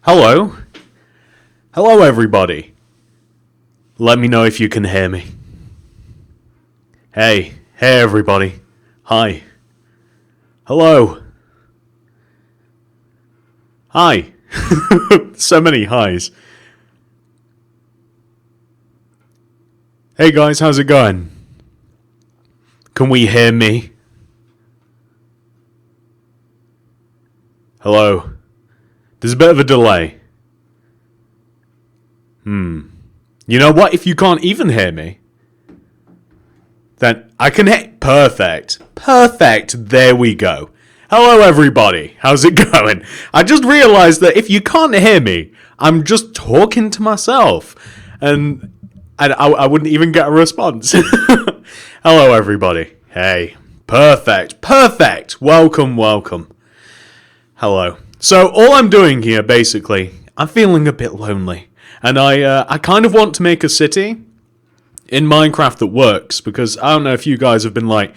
Hello? Hello, everybody. Let me know if you can hear me. Hey, everybody. Hi. Hello. Hi. So many highs. Hey guys, how's it going? Can we hear me? Hello. There's a bit of a delay. You know what? If you can't even hear me, then I can hear... Perfect. There we go. Hello, everybody. How's it going? I just realized that if you can't hear me, I'm just talking to myself. And I wouldn't even get a response. Hello, everybody. Hey. Perfect. Welcome. Hello. So all I'm doing here, basically, I'm feeling a bit lonely, and I kind of want to make a city in Minecraft that works, because I don't know if you guys have been like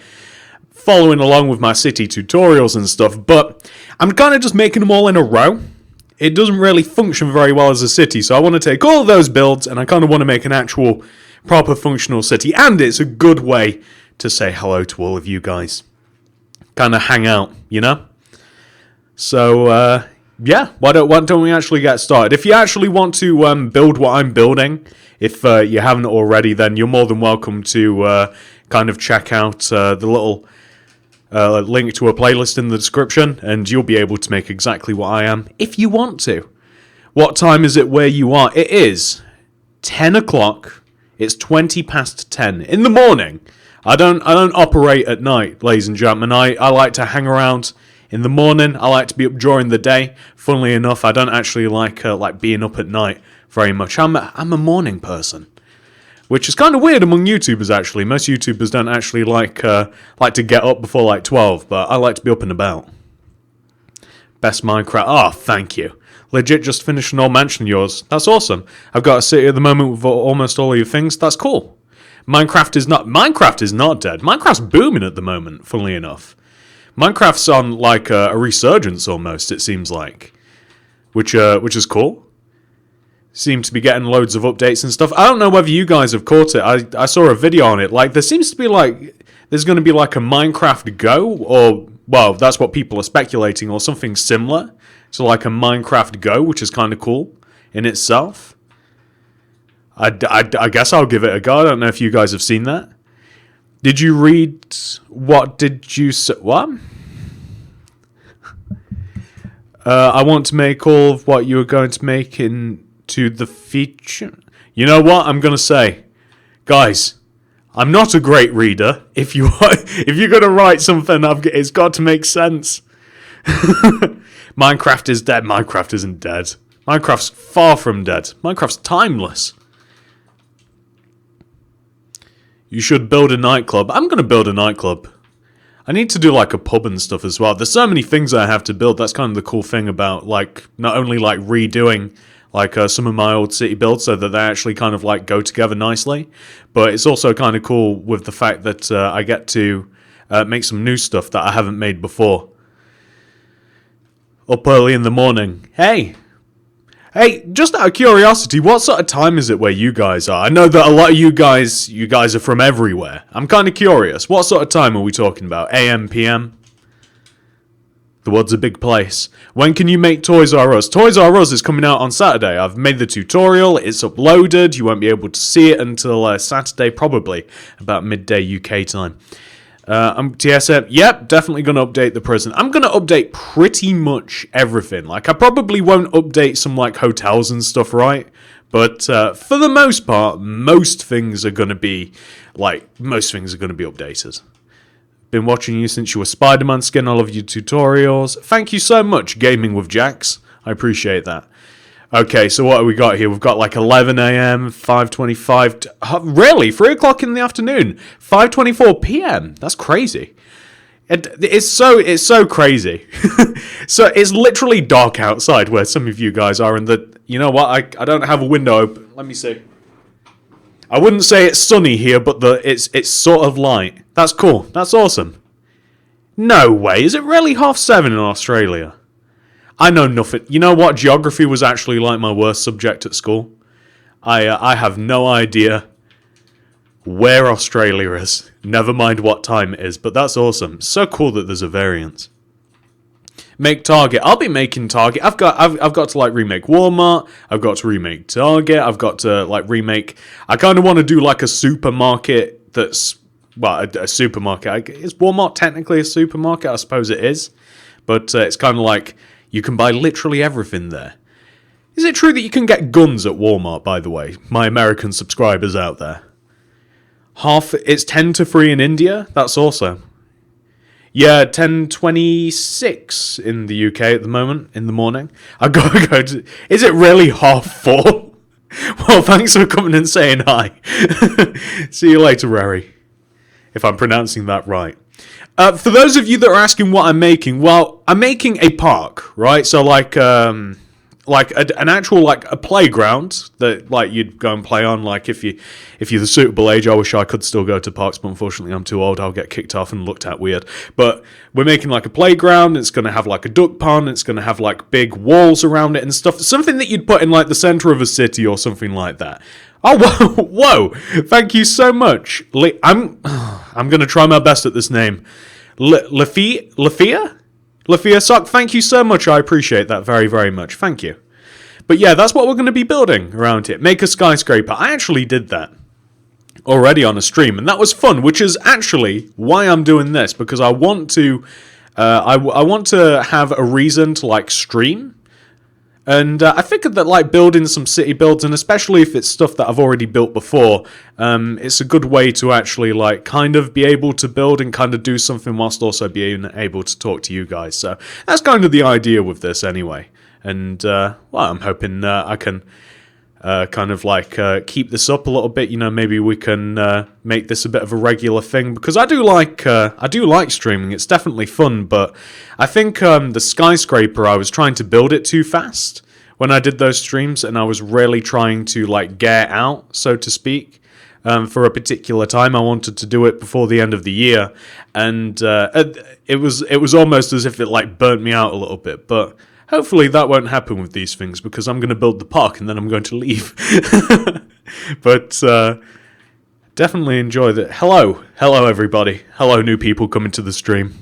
following along with my city tutorials and stuff, but I'm kind of just making them all in a row. It doesn't really function very well as a city, so I want to take all of those builds and I kind of want to make an actual proper functional city, and it's a good way to say hello to all of you guys. Kind of hang out, you know? So, yeah, why don't we actually get started? If you actually want to build what I'm building, if you haven't already, then you're more than welcome to kind of check out the little link to a playlist in the description, and you'll be able to make exactly what I am, if you want to. What time is it where you are? It is 10 o'clock. It's 20 past 10 in the morning. I don't operate at night, ladies and gentlemen. I like to hang around in the morning. I like to be up during the day. Funnily enough, I don't actually like being up at night very much. I'm a morning person, which is kind of weird among YouTubers. Actually, most YouTubers don't actually like to get up before like 12, but I like to be up and about. Best Minecraft. Oh, thank you. Legit, just finished an old mansion of yours. That's awesome. I've got a city at the moment with almost all of your things. That's cool. Minecraft is not dead. Minecraft's booming at the moment. Funnily enough. Minecraft's on like a resurgence almost, it seems like, which is cool. Seem to be getting loads of updates and stuff. I don't know whether you guys have caught it. I saw a video on it. Like, there seems to be like there's going to be like a Minecraft Go, or well, that's what people are speculating, or something similar to like a Minecraft Go, which is kind of cool in itself. I guess I'll give it a go. I don't know if you guys have seen that. Did you read... What did you say? What? I want to make all of what you were going to make into the feature. You know what I'm going to say? Guys, I'm not a great reader. If you're going to write something, it's got to make sense. Minecraft is dead. Minecraft isn't dead. Minecraft's far from dead. Minecraft's timeless. You should build a nightclub. I'm going to build a nightclub. I need to do like a pub and stuff as well. There's so many things I have to build. That's kind of the cool thing about like not only like redoing like some of my old city builds so that they actually kind of like go together nicely, but it's also kind of cool with the fact that I get to make some new stuff that I haven't made before. Up early in the morning. Hey, just out of curiosity, what sort of time is it where you guys are? I know that a lot of you guys are from everywhere. I'm kind of curious. What sort of time are we talking about? AM, PM? The world's a big place. When can you make Toys R Us? Toys R Us is coming out on Saturday. I've made the tutorial. It's uploaded. You won't be able to see it until Saturday, probably about midday UK time. TSM, yep, definitely going to update the prison. I'm going to update pretty much everything. Like, I probably won't update some, like, hotels and stuff, right? But, for the most part, most things are going to be updated. Been watching you since you were Spider-Man skin. I love your tutorials. Thank you so much, Gaming with Jax. I appreciate that. Okay, so what have we got here? We've got like 11 a.m., 5:25. Really? 3 o'clock in the afternoon? 5:24 p.m.? That's crazy. It's so crazy. So it's literally dark outside where some of you guys are, and you know what? I don't have a window open. Let me see. I wouldn't say it's sunny here, but it's sort of light. That's cool. That's awesome. No way. Is it really 7:30 in Australia? I know nothing. You know what? Geography was actually like my worst subject at school. I have no idea where Australia is. Never mind what time it is, but that's awesome. So cool that there's a variance. Make Target. I'll be making Target. I've got to like remake Walmart. I've got to remake Target. I've got to like remake. I kind of want to do like a supermarket that's a supermarket. Is Walmart technically a supermarket? I suppose it is, but it's kind of like you can buy literally everything there. Is it true that you can get guns at Walmart? By the way, my American subscribers out there. It's 10 to 3 in India. That's awesome. Yeah, 10:26 in the UK at the moment, in the morning. I've got to go to... Is it really 4:30? Well, thanks for coming and saying hi. See you later, Rary. If I'm pronouncing that right. For those of you that are asking what I'm making, well, I'm making a park, right? So an actual like a playground that like you'd go and play on. Like if you're the suitable age, I wish I could still go to parks, but unfortunately I'm too old. I'll get kicked off and looked at weird. But we're making like a playground. It's going to have like a duck pond. It's going to have like big walls around it and stuff. Something that you'd put in like the center of a city or something like that. Oh, whoa! Thank you so much. I'm going to try my best at this name. Lafia Sock, thank you so much. I appreciate that very, very much. Thank you. But yeah, that's what we're going to be building around it. Make a skyscraper. I actually did that already on a stream, and that was fun, which is actually why I'm doing this, because I want to I want to have a reason to like stream. And I figured that like building some city builds, and especially if it's stuff that I've already built before, it's a good way to actually like kind of be able to build and kind of do something whilst also being able to talk to you guys. So that's kind of the idea with this anyway. And well, I'm hoping I can kind of like keep this up a little bit. You know, maybe we can make this a bit of a regular thing, because I do like streaming. It's definitely fun, but I think the skyscraper, I was trying to build it too fast when I did those streams, and I was really trying to like get out, so to speak. For a particular time, I wanted to do it before the end of the year, and it was almost as if it like burnt me out a little bit, but hopefully that won't happen with these things, because I'm going to build the park and then I'm going to leave. But definitely enjoy that. Hello everybody. Hello new people coming to the stream.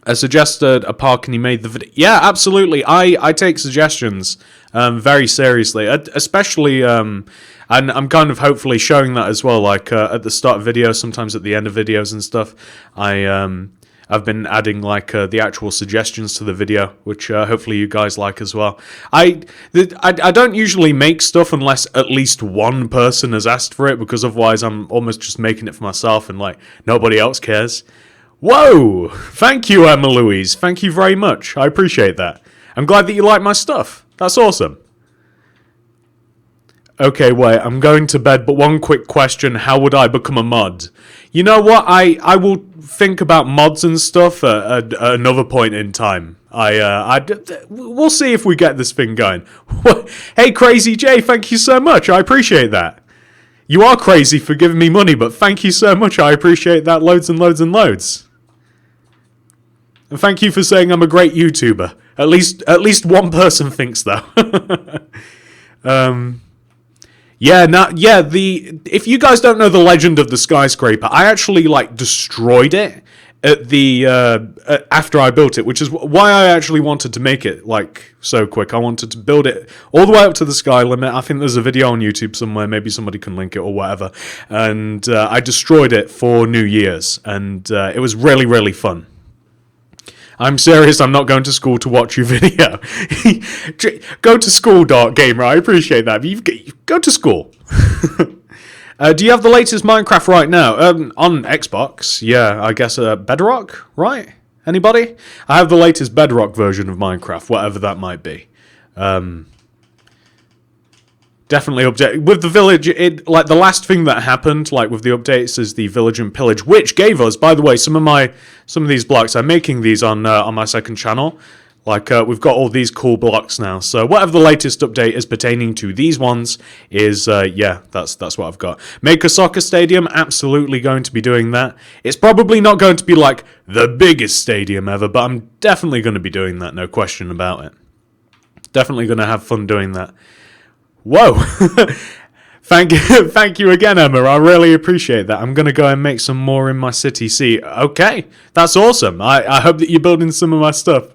I suggested a park and he made the video. Yeah, absolutely. I take suggestions very seriously, especially and I'm kind of hopefully showing that as well, like at the start of videos, sometimes at the end of videos and stuff. I've been adding like the actual suggestions to the video, which hopefully you guys like as well. I don't usually make stuff unless at least one person has asked for it, because otherwise I'm almost just making it for myself and like nobody else cares. Whoa! Thank you, Emma Louise. Thank you very much. I appreciate that. I'm glad that you like my stuff. That's awesome. Okay, wait, I'm going to bed, but one quick question. How would I become a mod? You know what? I will think about mods and stuff at another point in time. We'll see if we get this thing going. Hey, Crazy J, thank you so much. I appreciate that. You are crazy for giving me money, but thank you so much. I appreciate that loads and loads and loads. And thank you for saying I'm a great YouTuber. At least one person thinks though. If you guys don't know the legend of the skyscraper, I actually like destroyed it at the after I built it, which is why I actually wanted to make it like so quick. I wanted to build it all the way up to the sky limit. I think there's a video on YouTube somewhere. Maybe somebody can link it or whatever. And I destroyed it for New Year's, and it was really, really fun. I'm serious, I'm not going to school to watch your video. Go to school, Dark Gamer, I appreciate that. Go to school. Do you have the latest Minecraft right now? On Xbox, yeah, I guess Bedrock, right? Anybody? I have the latest Bedrock version of Minecraft, whatever that might be. Definitely update with the village. It like the last thing that happened, like with the updates, is the village and pillage, which gave us, by the way, some of these blocks. I'm making these on my second channel. Like we've got all these cool blocks now. So whatever the latest update is pertaining to these ones is, yeah, that's what I've got. Make a soccer stadium, absolutely going to be doing that. It's probably not going to be like the biggest stadium ever, but I'm definitely going to be doing that. No question about it. Definitely going to have fun doing that. Whoa. Thank you again, Emma. I really appreciate that. I'm going to go and make some more in my city. See, okay, that's awesome. I hope that you're building some of my stuff.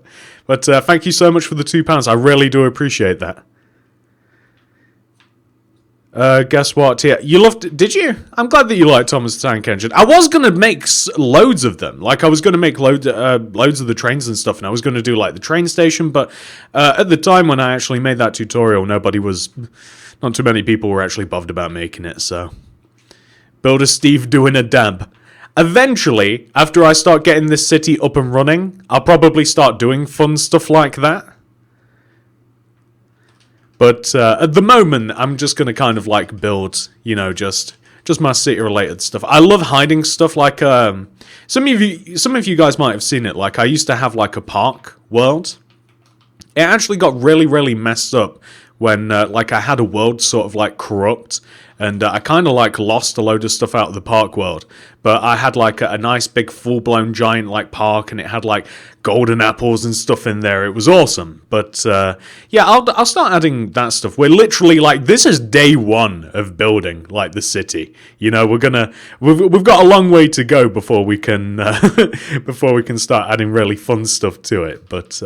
But thank you so much for the £2. I really do appreciate that. Guess what? Yeah, you loved. Did you? I'm glad that you liked Thomas the Tank Engine. I was gonna make loads of them. Like I was gonna make loads of the trains and stuff, and I was gonna do like the train station. But at the time when I actually made that tutorial, not too many people were actually bothered about making it. So, Builder Steve doing a dab. Eventually, after I start getting this city up and running, I'll probably start doing fun stuff like that. But at the moment, I'm just going to kind of like build, just my city-related stuff. I love hiding stuff like, some of you guys might have seen it. Like I used to have like a park world. It actually got really, really messed up when like I had a world sort of like corrupt. And I kind of like lost a load of stuff out of the park world. But I had like a nice big full-blown giant like park, and it had like golden apples and stuff in there. It was awesome. But yeah, I'll start adding that stuff. We're literally like, this is day one of building like the city. We've got a long way to go before we can start adding really fun stuff to it. But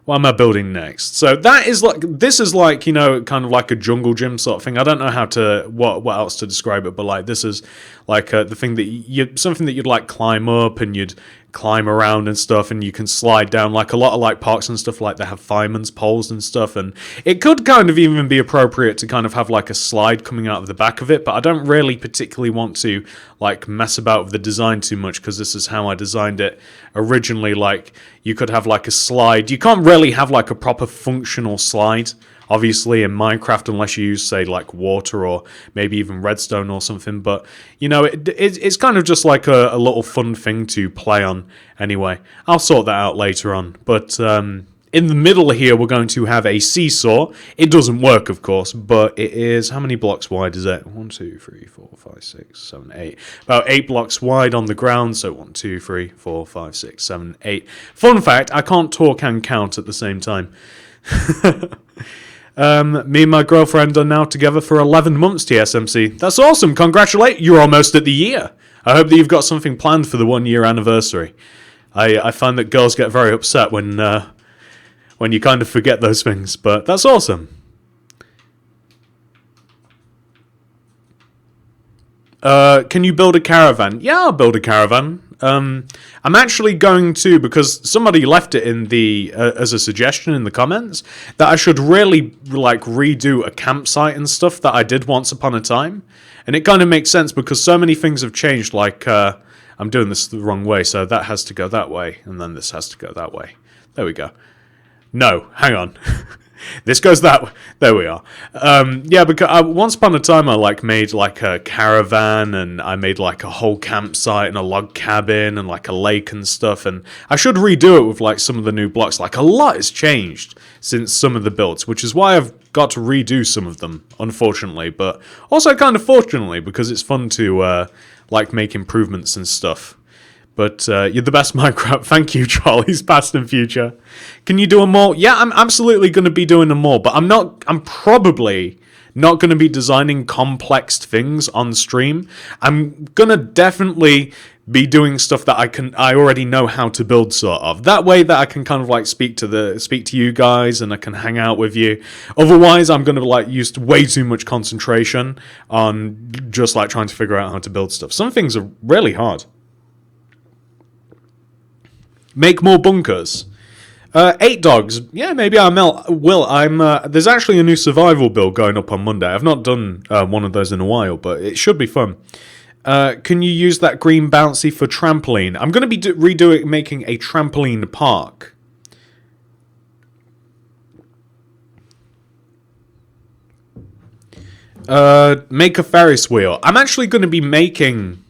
what am I building next? So this is like, kind of like a jungle gym sort of thing. I don't know what else to describe it, but like this is like the thing that something that you'd like climb up and you'd climb around and stuff, and you can slide down. Like a lot of like parks and stuff, like they have fireman's poles and stuff, and it could kind of even be appropriate to kind of have like a slide coming out of the back of it, but I don't really particularly want to like mess about with the design too much, because this is how I designed it originally. Like you could have like a slide. You can't really have like a proper functional slide obviously in Minecraft unless you use, say, like water or maybe even redstone or something. But it's kind of just like a little fun thing to play on. Anyway, I'll sort that out later on. But in the middle here, we're going to have a seesaw. It doesn't work, of course, but it is, how many blocks wide is it? 1, 2, 3, 4, 5, 6, 7, 8. About 8 blocks wide on the ground. So 1, 2, 3, 4, 5, 6, 7, 8. Fun fact, I can't talk and count at the same time. Me and my girlfriend are now together for 11 months, TSMC. That's awesome. Congratulate. You're almost at the year. I hope that you've got something planned for the 1-year anniversary. I find that girls get very upset when you kind of forget those things, but that's awesome. Can you build a caravan? Yeah, I'll build a caravan. I'm actually going to, because somebody left it in the as a suggestion in the comments, that I should really like redo a campsite and stuff that I did once upon a time. And it kind of makes sense because so many things have changed. Like I'm doing this the wrong way, so that has to go that way, and then this has to go that way. There we go. No, hang on. This goes that way. There we are. Yeah, because once upon a time I like made like a caravan, and I made like a whole campsite and a log cabin and like a lake and stuff, and I should redo it with like some of the new blocks. Like a lot has changed since some of the builds, which is why I've got to redo some of them, unfortunately, but also kind of fortunately, because it's fun to like make improvements and stuff. But you're the best Minecraft. Thank you, Charlie's past and future. Can you do them more? Yeah, I'm absolutely going to be doing them more. But I'm probably not going to be designing complex things on stream. I'm going to definitely be doing stuff that I already know how to build, sort of. That way that I can kind of like speak to you guys, and I can hang out with you. Otherwise, I'm going to like use way too much concentration on just like trying to figure out how to build stuff. Some things are really hard. Make more bunkers. 8 dogs. Yeah, maybe I will. There's actually a new survival build going up on Monday. I've not done one of those in a while, but it should be fun. Can you use that green bouncy for trampoline? I'm going to be making a trampoline park. Make a Ferris wheel. I'm actually going to be making...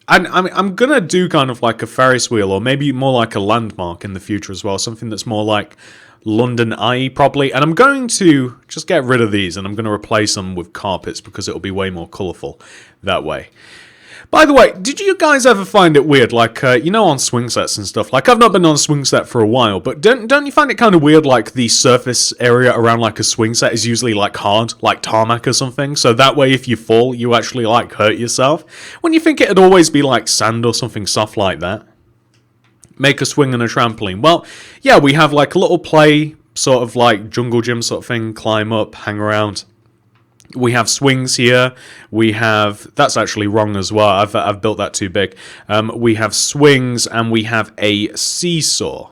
I'm going to do kind of like a Ferris wheel, or maybe more like a landmark in the future as well. Something that's more like London Eye, probably. And I'm going to just get rid of these, and I'm going to replace them with carpets because it'll be way more colourful that way. By the way, did you guys ever find it weird, like, you know, on swing sets and stuff? Like, I've not been on a swing set for a while, but don't you find it kind of weird, like, the surface area around, like, a swing set is usually, like, hard, like tarmac or something? So that way, if you fall, you actually, like, hurt yourself? When you think it'd always be, like, sand or something soft like that? Make a swing and a trampoline. Well, yeah, we have, like, a little play, sort of, like, jungle gym sort of thing, climb up, hang around. We have swings here. We have... That's actually wrong as well. I've built that too big. We have swings, and we have a seesaw,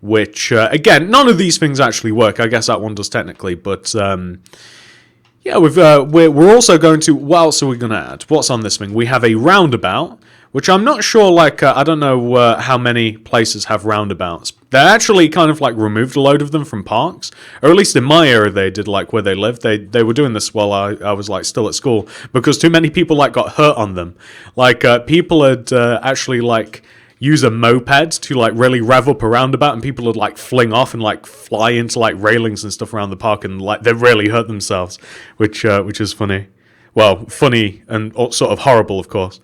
which, again, none of these things actually work. I guess that one does technically, but... yeah, we're also going to... What else are we going to add? What's on this thing? We have a roundabout, which I'm not sure, like, I don't know how many places have roundabouts. They actually kind of, like, removed a load of them from parks. Or at least in my area they did, like, where they lived. They were doing this while I was, like, still at school. Because too many people, like, got hurt on them. Like, people had actually, like... use a moped to, like, really rev up a roundabout, and people would, like, fling off and, like, fly into, like, railings and stuff around the park, and, like, they really hurt themselves, which is funny. Well, funny and sort of horrible, of course.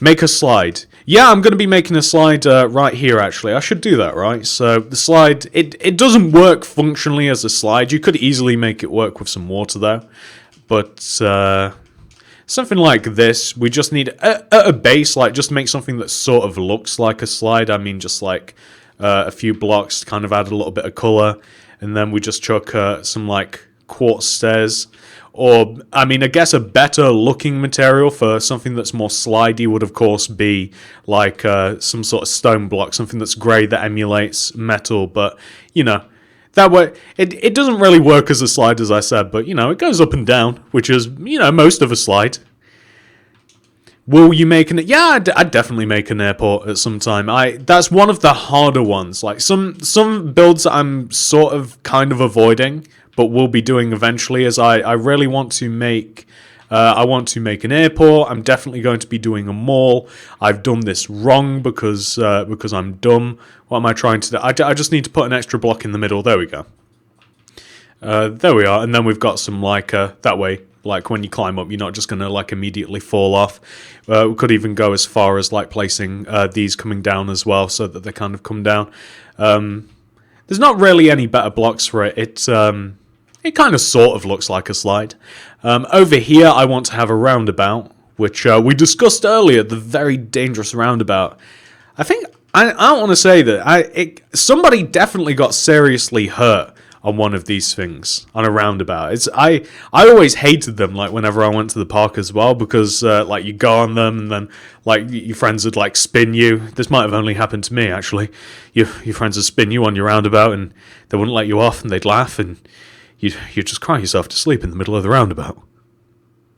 Make a slide. Yeah, I'm going to be making a slide right here, actually. I should do that, right? So, the slide, it doesn't work functionally as a slide. You could easily make it work with some water, though. But, something like this, we just need a base, like, just make something that sort of looks like a slide. I mean, just like a few blocks, kind of add a little bit of color, and then we just chuck some, like, quartz stairs. Or, I mean, I guess a better looking material for something that's more slidey would, of course, be like some sort of stone block, something that's grey that emulates metal, but, you know, that way, it doesn't really work as a slide, as I said, but, you know, it goes up and down, which is, you know, most of a slide. Will you make an... Yeah, I'd definitely make an airport at some time. That's one of the harder ones. Like, some builds that I'm sort of kind of avoiding, but will be doing eventually, is I really want to make... I want to make an airport. I'm definitely going to be doing a mall. I've done this wrong because I'm dumb. What am I trying to do? I just need to put an extra block in the middle. There we go. There we are. And then we've got some, like, that way, like, when you climb up, you're not just going to, like, immediately fall off. We could even go as far as, like, placing these coming down as well, so that they kind of come down. There's not really any better blocks for it. It kind of sort of looks like a slide. Over here, I want to have a roundabout, which we discussed earlier, the very dangerous roundabout. I think, I don't want to say that, somebody definitely got seriously hurt on one of these things, on a roundabout. I always hated them, like, whenever I went to the park as well, because, like, you go on them, and then, like, your friends would, like, spin you. This might have only happened to me, actually. Your friends would spin you on your roundabout, and they wouldn't let you off, and they'd laugh, and you'd just cry yourself to sleep in the middle of the roundabout.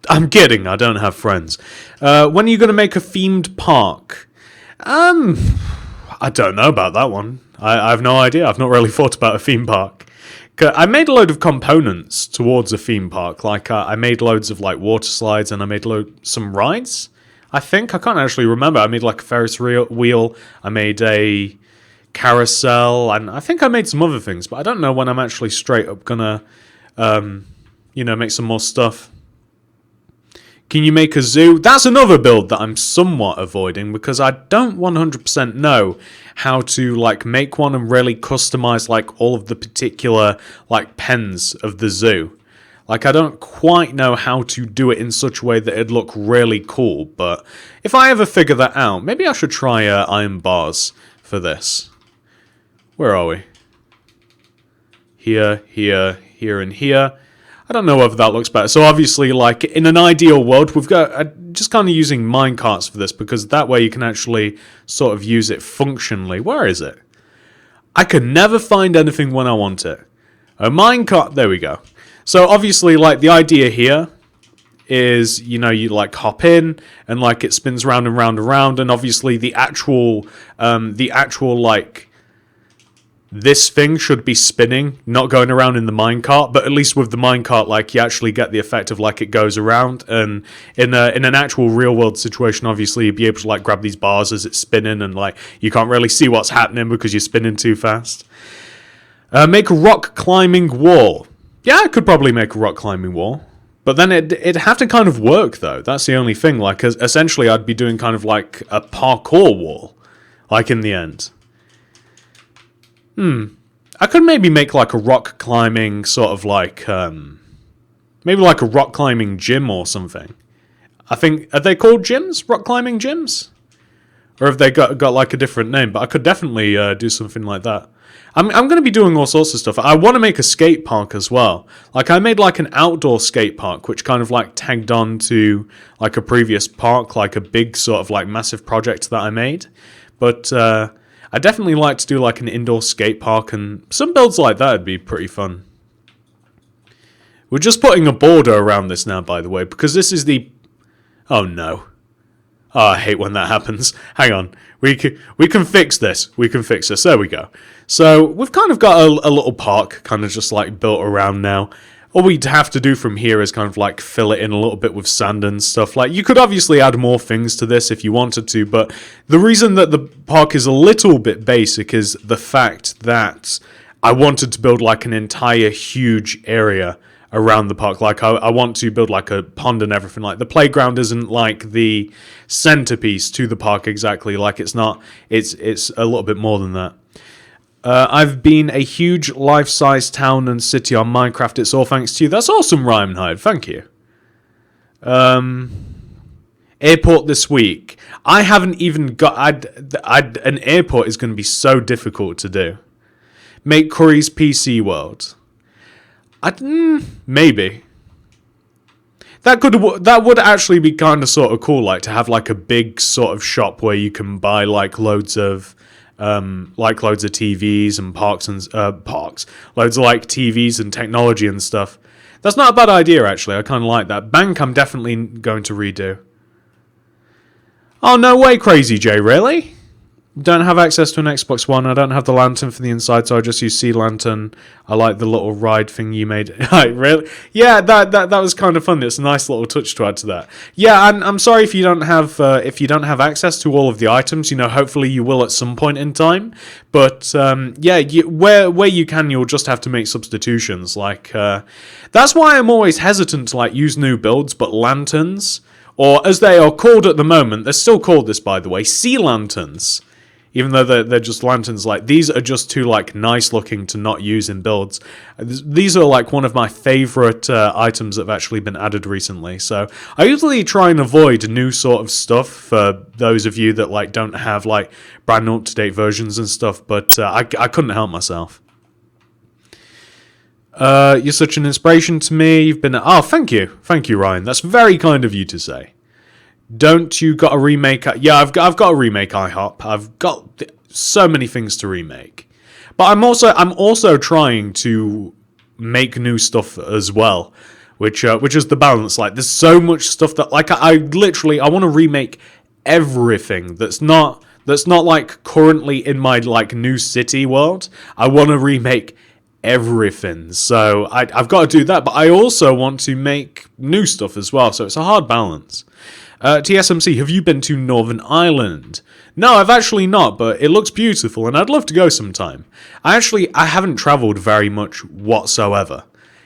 I'm kidding, I don't have friends. When are you going to make a themed park? I don't know about that one. I have no idea. I've not really thought about a theme park. I made a load of components towards a theme park. Like, I made loads of, like, water slides, and I made some rides, I think. I can't actually remember. I made, like, a Ferris wheel. I made a carousel, and I think I made some other things, but I don't know when I'm actually straight up gonna, you know, make some more stuff. Can you make a zoo? That's another build that I'm somewhat avoiding, because I don't 100% know how to, like, make one and really customize, like, all of the particular, like, pens of the zoo. Like, I don't quite know how to do it in such a way that it'd look really cool, but if I ever figure that out, maybe I should try iron bars for this. Where are we? Here, here, here, and here. I don't know whether that looks better. So obviously, like, in an ideal world, we've got just kind of using minecarts for this, because that way you can actually sort of use it functionally. Where is it? I can never find anything when I want it. A minecart, there we go. So obviously, like, the idea here is, you know, you, like, hop in, and, like, it spins round and round and round, and obviously the actual, like, this thing should be spinning, not going around in the minecart, but at least with the minecart, like, you actually get the effect of, like, it goes around, and in an actual real-world situation, obviously, you'd be able to, like, grab these bars as it's spinning, and, like, you can't really see what's happening because you're spinning too fast. Make a rock climbing wall. Yeah, I could probably make a rock climbing wall. But then it'd have to kind of work, though. That's the only thing. Like, essentially, I'd be doing kind of like a parkour wall, like, in the end. I could maybe make, like, a rock climbing sort of like, maybe like a rock climbing gym or something. I think, are they called gyms? Rock climbing gyms? Or have they got like a different name? But I could definitely do something like that. I'm going to be doing all sorts of stuff. I want to make a skate park as well. Like, I made like an outdoor skate park, which kind of like tagged on to like a previous park, like a big sort of like massive project that I made. But I definitely like to do like an indoor skate park, and some builds like that would be pretty fun. We're just putting a border around this now, by the way, because this is the... Oh no. Oh, I hate when that happens. Hang on. We can fix this. We can fix this. There we go. So we've kind of got a little park kind of just like built around now. All we'd have to do from here is kind of like fill it in a little bit with sand and stuff. Like, you could obviously add more things to this if you wanted to, but the reason that the park is a little bit basic is the fact that I wanted to build like an entire huge area around the park. Like, I want to build like a pond and everything. Like, the playground isn't like the centerpiece to the park exactly. Like, it's not. It's a little bit more than that. I've been a huge life-size town and city on Minecraft. It's all thanks to you. That's awesome, Rhymenhide. Thank you. Airport this week. I haven't even got... an airport is going to be so difficult to do. Make Curry's PC world. Maybe. That would actually be kind of sort of cool, like, to have like a big sort of shop where you can buy like loads of TVs and loads of like TVs and technology and stuff. That's not a bad idea, actually. I kind of like that. Bank, I'm definitely going to redo. Oh, no way, Crazy J, really? Don't have access to an Xbox One. I don't have the lantern for the inside, so I just use Sea Lantern. I like the little ride thing you made. Really? Yeah, that was kind of fun. It's a nice little touch to add to that. Yeah, I'm sorry if you don't have access to all of the items. You know, hopefully you will at some point in time. But yeah, where you can, you'll just have to make substitutions. Like that's why I'm always hesitant to like use new builds, but lanterns, or as they are called at the moment, they're still called this, by the way, sea lanterns. Even though they're just lanterns, like, these are just too, like, nice looking to not use in builds. These are, like, one of my favorite items that have actually been added recently. So I usually try and avoid new sort of stuff for those of you that, like, don't have, like, brand new up-to-date versions and stuff. But I couldn't help myself. You're such an inspiration to me. You've been... Oh, thank you. Thank you, Ryan. That's very kind of you to say. Don't you got a remake? Yeah, I've got a remake IHOP. I've got so many things to remake, but I'm also trying to make new stuff as well, which is the balance. Like, there's so much stuff that, like, I want to remake everything that's not like currently in my like new city world. I want to remake everything, so I've got to do that, but I also want to make new stuff as well. So it's a hard balance. TSMC, have you been to Northern Ireland? No, I've actually not, but it looks beautiful, and I'd love to go sometime. I haven't travelled very much whatsoever,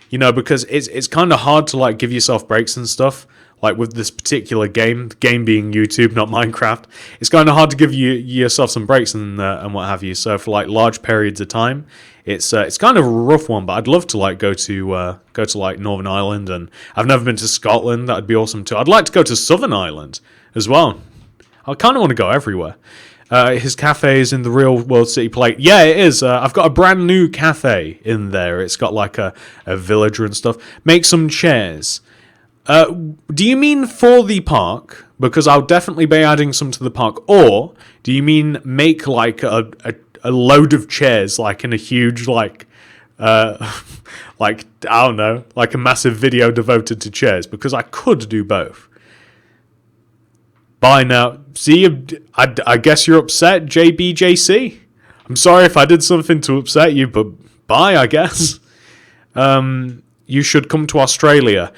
you know, because it's kind of hard to like give yourself breaks and stuff. Like with this particular game, the game being YouTube, not Minecraft, it's kind of hard to give yourself some breaks and what have you. So for like large periods of time, it's kind of a rough one. But I'd love to like go to like Northern Ireland, and I've never been to Scotland. That'd be awesome too. I'd like to go to Southern Ireland as well. I kind of want to go everywhere. His cafe is in the real world city plate. Yeah, it is. I've got a brand new cafe in there. It's got like a villager and stuff. Make some chairs. Do you mean for the park? Because I'll definitely be adding some to the park. Or do you mean make like a load of chairs, like in a huge like like I don't know, like a massive video devoted to chairs? Because I could do both. Bye now. See, I guess you're upset, JBJC. I'm sorry if I did something to upset you, but bye, I guess. You should come to Australia.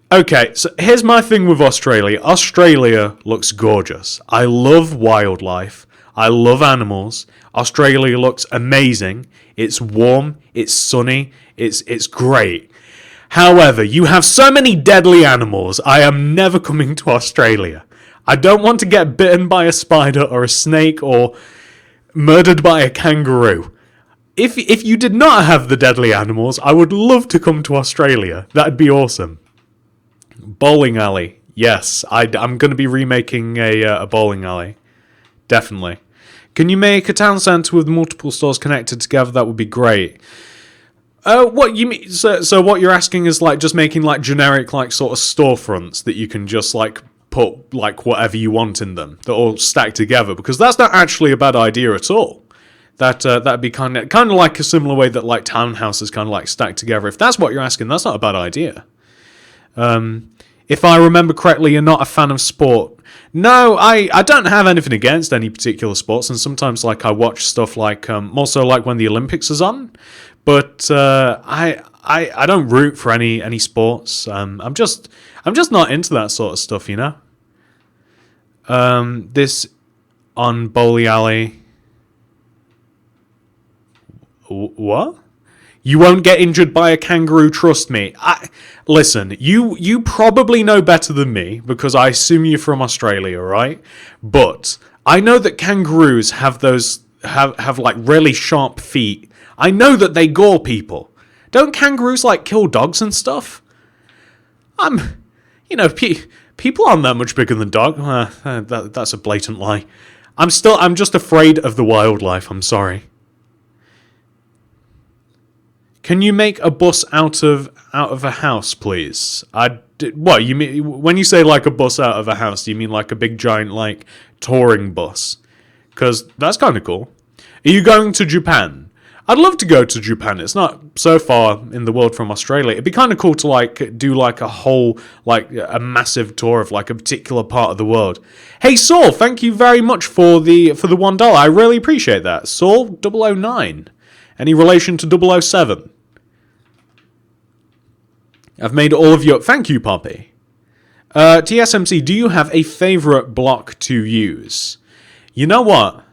Okay, so here's my thing with Australia. Australia looks gorgeous. I love wildlife. I love animals. Australia looks amazing. It's warm. It's sunny. It's great. However, you have so many deadly animals. I am never coming to Australia. I don't want to get bitten by a spider or a snake or murdered by a kangaroo. If you did not have the deadly animals, I would love to come to Australia. That'd be awesome. Bowling alley. Yes, I'm going to be remaking a bowling alley. Definitely. Can you make a town centre with multiple stores connected together? That would be great. What you mean? So what you're asking is like just making like generic like sort of storefronts that you can just like put like whatever you want in them that all stack together, because that's not actually a bad idea at all. That'd be kind of like a similar way that like townhouses kind of like stack together. If that's what you're asking, that's not a bad idea. If I remember correctly, you're not a fan of sport. No, I don't have anything against any particular sports, and sometimes like I watch stuff like also like when the Olympics is on, but I don't root for any sports. I'm just not into that sort of stuff, you know. This on Bowley Alley. What? You won't get injured by a kangaroo, trust me. Listen, you probably know better than me, because I assume you're from Australia, right? But I know that kangaroos have have like really sharp feet. I know that they gore people. Don't kangaroos like kill dogs and stuff? People aren't that much bigger than dogs. That's a blatant lie. I'm just afraid of the wildlife, I'm sorry. Can you make a bus out of a house, please? What you mean when you say like a bus out of a house? Do you mean like a big giant like touring bus? Because that's kind of cool. Are you going to Japan? I'd love to go to Japan. It's not so far in the world from Australia. It'd be kind of cool to like do like a whole like a massive tour of like a particular part of the world. Hey Saul, thank you very much for the $1. I really appreciate that. Saul 009. Any relation to 007? I've made all of your... Thank you, Poppy. TSMC, do you have a favourite block to use? You know what?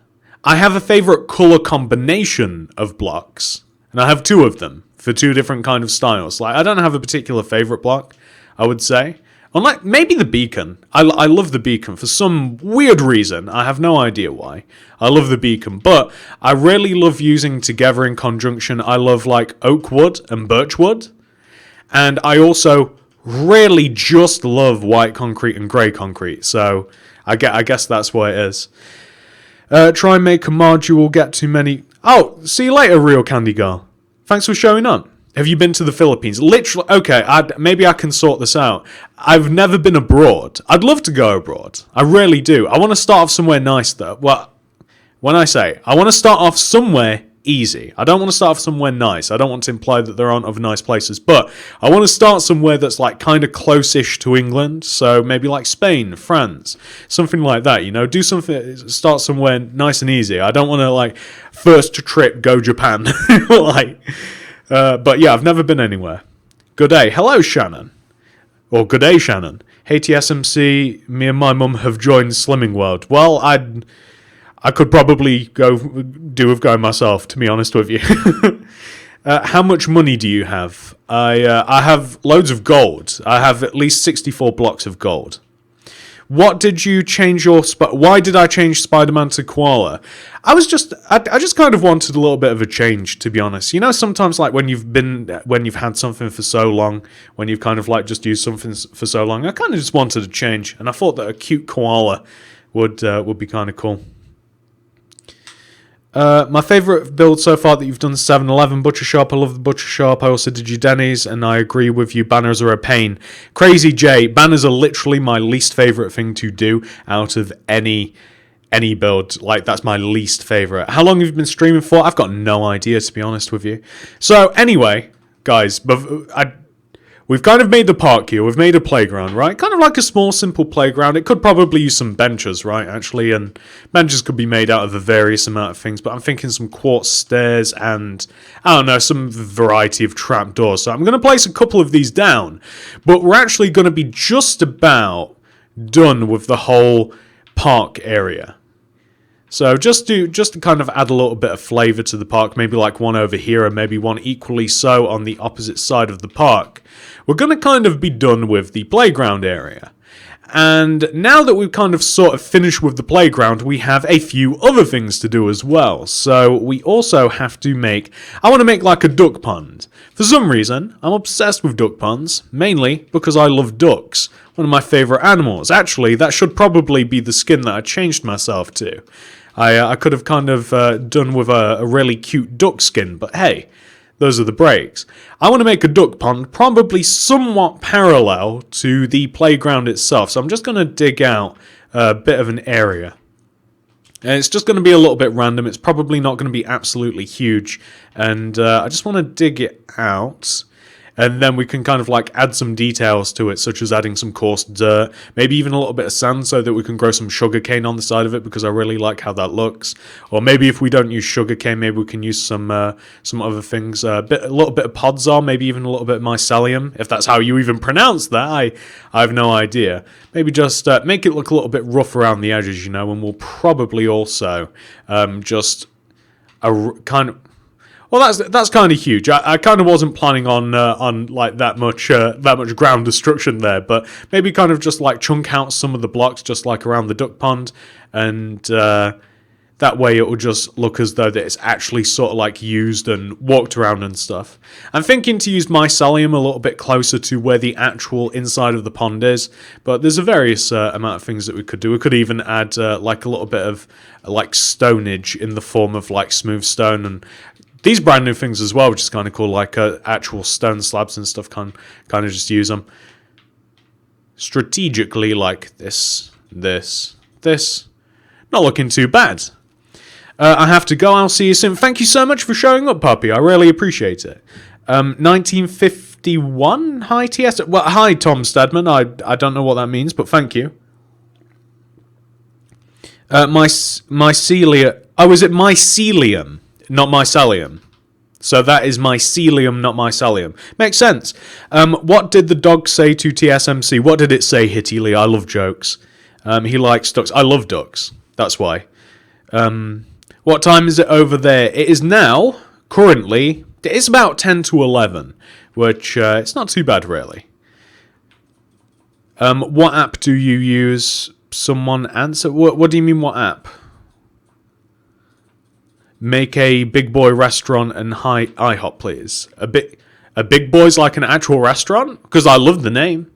I have a favourite colour combination of blocks. And I have two of them for two different kind of styles. Like, I don't have a particular favourite block, I would say. Unlike maybe the beacon. I love the beacon for some weird reason. I have no idea why. I love the beacon. But I really love using together in conjunction. I love like oak wood and birch wood. And I also really just love white concrete and grey concrete. So I guess that's what it is. Try and make a module, get too many... Oh, see you later, Real Candy Girl. Thanks for showing up. Have you been to the Philippines? Literally, okay, maybe I can sort this out. I've never been abroad. I'd love to go abroad. I really do. I want to start off somewhere nice, though. Well, when I say, I want to start off somewhere easy. I don't want to start off somewhere nice. I don't want to imply that there aren't other nice places, but I want to start somewhere that's like kind of close-ish to England, so maybe like Spain, France, something like that, you know, do something, start somewhere nice and easy. I don't want to like, first trip, go Japan, like, but yeah, I've never been anywhere. Good day. Hello, Shannon. Or good day, Shannon. Hey, TSMC, me and my mum have joined Slimming World. Well, I could probably do with going myself, to be honest with you. How much money do you have? I have loads of gold. I have at least 64 blocks of gold. What did you change your... Why did I change Spider-Man to Koala? I just kind of wanted a little bit of a change, to be honest. You know, sometimes like when you've had something for so long, when you've kind of like just used something for so long, I kind of just wanted a change, and I thought that a cute koala would be kind of cool. My favourite build so far that you've done is 7-Eleven Butcher Shop. I love the Butcher Shop. I also did your Denny's, and I agree with you. Banners are a pain. Crazy J, banners are literally my least favourite thing to do out of any build. Like, that's my least favourite. How long have you been streaming for? I've got no idea, to be honest with you. So, anyway, guys, we've we've kind of made the park here. We've made a playground, right? Kind of like a small, simple playground. It could probably use some benches, right, actually. And benches could be made out of a various amount of things. But I'm thinking some quartz stairs and, I don't know, some variety of trapdoors. So I'm going to place a couple of these down. But we're actually going to be just about done with the whole park area. So just to kind of add a little bit of flavour to the park, maybe like one over here and maybe one equally so on the opposite side of the park, we're going to kind of be done with the playground area. And now that we've kind of sort of finished with the playground, we have a few other things to do as well. So we also have to I want to make like a duck pond. For some reason, I'm obsessed with duck ponds, mainly because I love ducks. One of my favourite animals. Actually, that should probably be the skin that I changed myself to. I could have kind of done with a really cute duck skin, but hey, those are the breaks. I want to make a duck pond probably somewhat parallel to the playground itself, so I'm just going to dig out a bit of an area. And it's just going to be a little bit random, it's probably not going to be absolutely huge, and I just want to dig it out. And then we can kind of like add some details to it, such as adding some coarse dirt, maybe even a little bit of sand so that we can grow some sugarcane on the side of it because I really like how that looks. Or maybe if we don't use sugarcane, maybe we can use some other things, a little bit of podzol, maybe even a little bit of mycelium, if that's how you even pronounce that. I have no idea. Maybe just make it look a little bit rough around the edges, and we'll probably also just a kind of. Well, that's kind of huge. I kind of wasn't planning on like that much ground destruction there, but maybe kind of just like chunk out some of the blocks, just like around the duck pond, and that way it will just look as though that it's actually sort of like used and walked around and stuff. I'm thinking to use mycelium a little bit closer to where the actual inside of the pond is, but there's a various amount of things that we could do. We could even add like a little bit of like stonage in the form of like smooth stone and these brand new things as well, which is kind of cool, like actual stone slabs and stuff. Kind of just use them strategically, like this. Not looking too bad. I have to go. I'll see you soon. Thank you so much for showing up, puppy. I really appreciate it. 1951. Hi, TS. Well, hi, Tom Stedman. I don't know what that means, but thank you. Mycelia. Oh, is it mycelium? Not mycelium. So that is mycelium, not mycelium. Makes sense. What did the dog say to TSMC? What did it say, Hitty Lee? I love jokes. He likes ducks. I love ducks. That's why. What time is it over there? It is now, currently, it's about 10 to 11, which it's not too bad, really. What app do you use? Someone answer. What do you mean, what app? Make a big boy restaurant and IHOP, please. A big boy's like an actual restaurant? Because I love the name.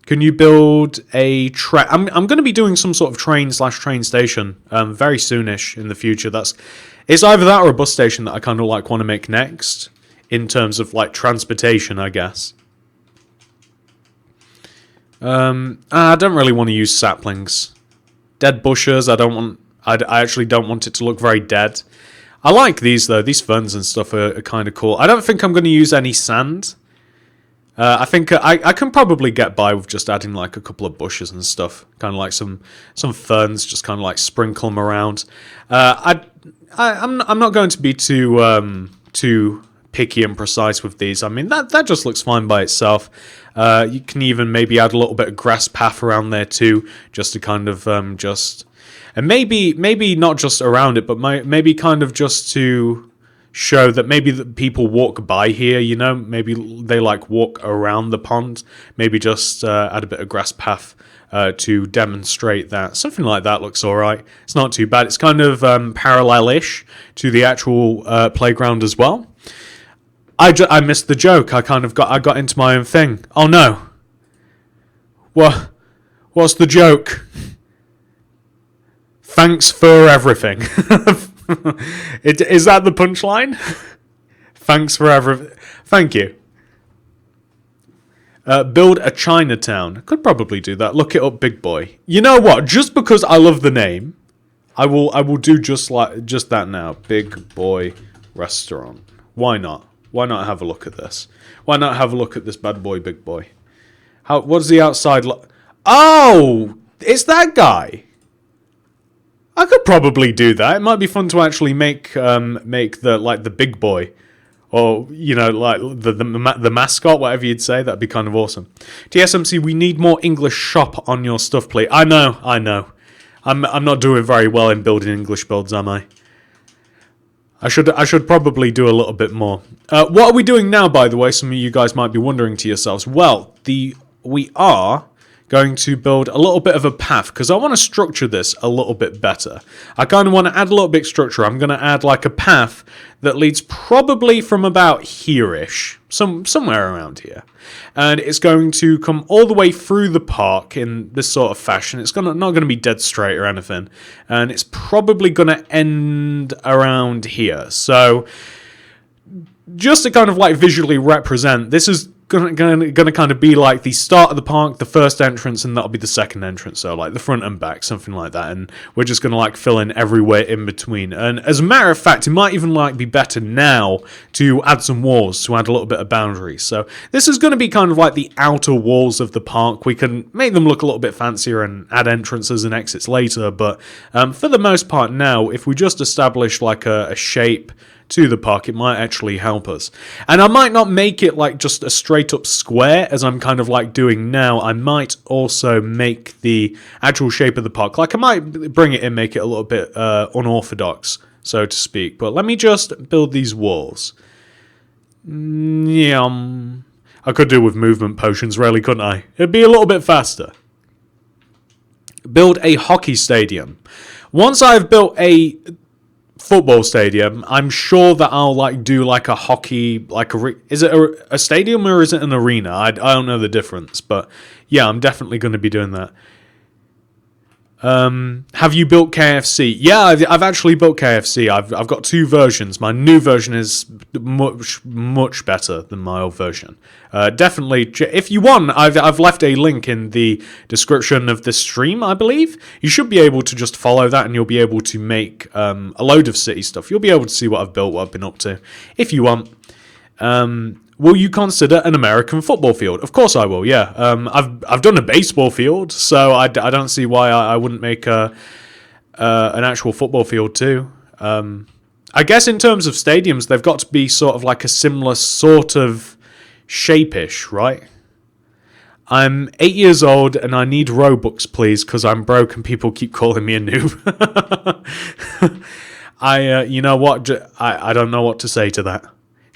Can you build a train? I'm going to be doing some sort of train station very soonish in the future. It's either that or a bus station that I kind of like want to make next in terms of like transportation, I guess. I don't really want to use saplings. Dead bushes, I actually don't want it to look very dead. I like these, though. These ferns and stuff are kind of cool. I don't think I'm going to use any sand. I think I can probably get by with just adding like a couple of bushes and stuff. Kind of like some ferns, just kind of like sprinkle them around. I'm not going to be too picky and precise with these. I mean, that just looks fine by itself. You can even maybe add a little bit of grass path around there too, just to kind of and maybe not just around it, but maybe kind of just to show that maybe the people walk by here, maybe they like walk around the pond. Maybe just add a bit of grass path to demonstrate that. Something like that looks alright. It's not too bad. It's kind of parallel-ish to the actual playground as well. I missed the joke. I got into my own thing. Oh no. What's the joke? Thanks for everything. Is that the punchline? Thanks for everything. Thank you. Build a Chinatown. Could probably do that. Look it up, big boy. You know what? Just because I love the name, I will do just that now. Big boy restaurant. Why not? Why not have a look at this? Why not have a look at this bad boy, big boy? What does the outside look? Oh, it's that guy. I could probably do that. It might be fun to actually make the big boy, or like the mascot, whatever you'd say. That'd be kind of awesome. TSMC, we need more English shop on your stuff, please. I know. I'm not doing very well in building English builds, am I? I should probably do a little bit more. What are we doing now, by the way? Some of you guys might be wondering to yourselves. Well, we are going to build a little bit of a path, because I want to structure this a little bit better. I kind of want to add a little bit of structure. I'm going to add like a path that leads probably from about here-ish, somewhere around here. And it's going to come all the way through the park in this sort of fashion. It's not going to be dead straight or anything. And it's probably going to end around here. So just to kind of like visually represent, this is going to kind of be like the start of the park, the first entrance, and that'll be the second entrance. So like the front and back, something like that. And we're just going to like fill in everywhere in between. And as a matter of fact, it might even like be better now to add some walls, to add a little bit of boundaries. So this is going to be kind of like the outer walls of the park. We can make them look a little bit fancier and add entrances and exits later. But for the most part now, if we just establish like a shape to the park, it might actually help us. And I might not make it like just a straight up square as I'm kind of like doing now. I might also make the actual shape of the park, like I might bring it in, make it a little bit unorthodox, so to speak. But let me just build these walls. Yum. I could do with movement potions, really, couldn't I? It'd be a little bit faster. Build a hockey stadium. Once I've built a football stadium, I'm sure that I'll like do like a hockey, like is it a stadium or is it an arena? I don't know the difference, but yeah, I'm definitely going to be doing that. Have you built KFC? Yeah, I've actually built KFC. I've got two versions. My new version is much better than my old version. Definitely, if you want, I've left a link in the description of this stream, I believe. You should be able to just follow that, and you'll be able to make a load of city stuff. You'll be able to see what I've built, what I've been up to, if you want. Will you consider an American football field? Of course I will, yeah. I've done a baseball field, so I don't see why I wouldn't make an actual football field too. I guess in terms of stadiums, they've got to be sort of like a similar sort of shape-ish, right? I'm 8 years old and I need Robux, please, because I'm broke and people keep calling me a noob. You know what? I don't know what to say to that.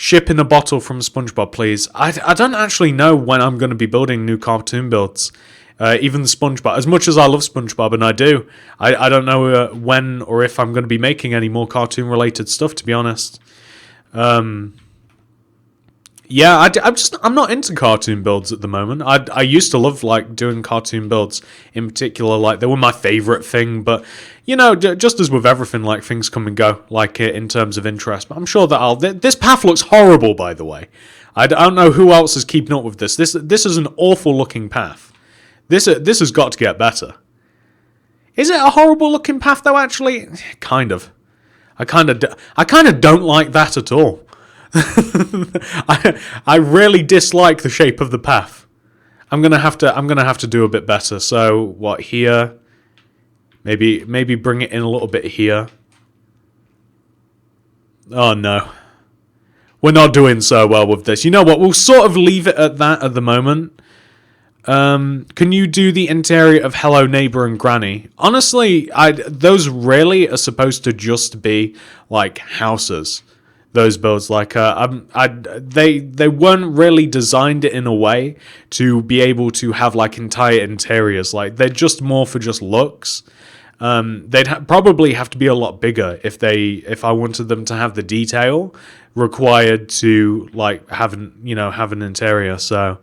Ship in a bottle from SpongeBob, please. I don't actually know when I'm going to be building new cartoon builds. Even the SpongeBob. As much as I love SpongeBob, and I do, I don't know when or if I'm going to be making any more cartoon-related stuff, to be honest. Yeah, I'm not into cartoon builds at the moment. I used to love like doing cartoon builds in particular, like they were my favorite thing. But you know, just as with everything, like things come and go, like in terms of interest. But I'm sure that this path looks horrible, by the way. I don't know who else is keeping up with this. This is an awful looking path. This has got to get better. Is it a horrible looking path though? Actually, kind of. I kind of don't like that at all. I really dislike the shape of the path. I'm gonna have to do a bit better. So what here? Maybe bring it in a little bit here. Oh no, we're not doing so well with this. You know what? We'll sort of leave it at that at the moment. Can you do the interior of Hello Neighbor and Granny? Honestly, those really are supposed to just be like houses. Those builds, like they weren't really designed in a way to be able to have like entire interiors. Like they're just more for just looks. They'd probably have to be a lot bigger if I wanted them to have the detail required to like have an interior. So,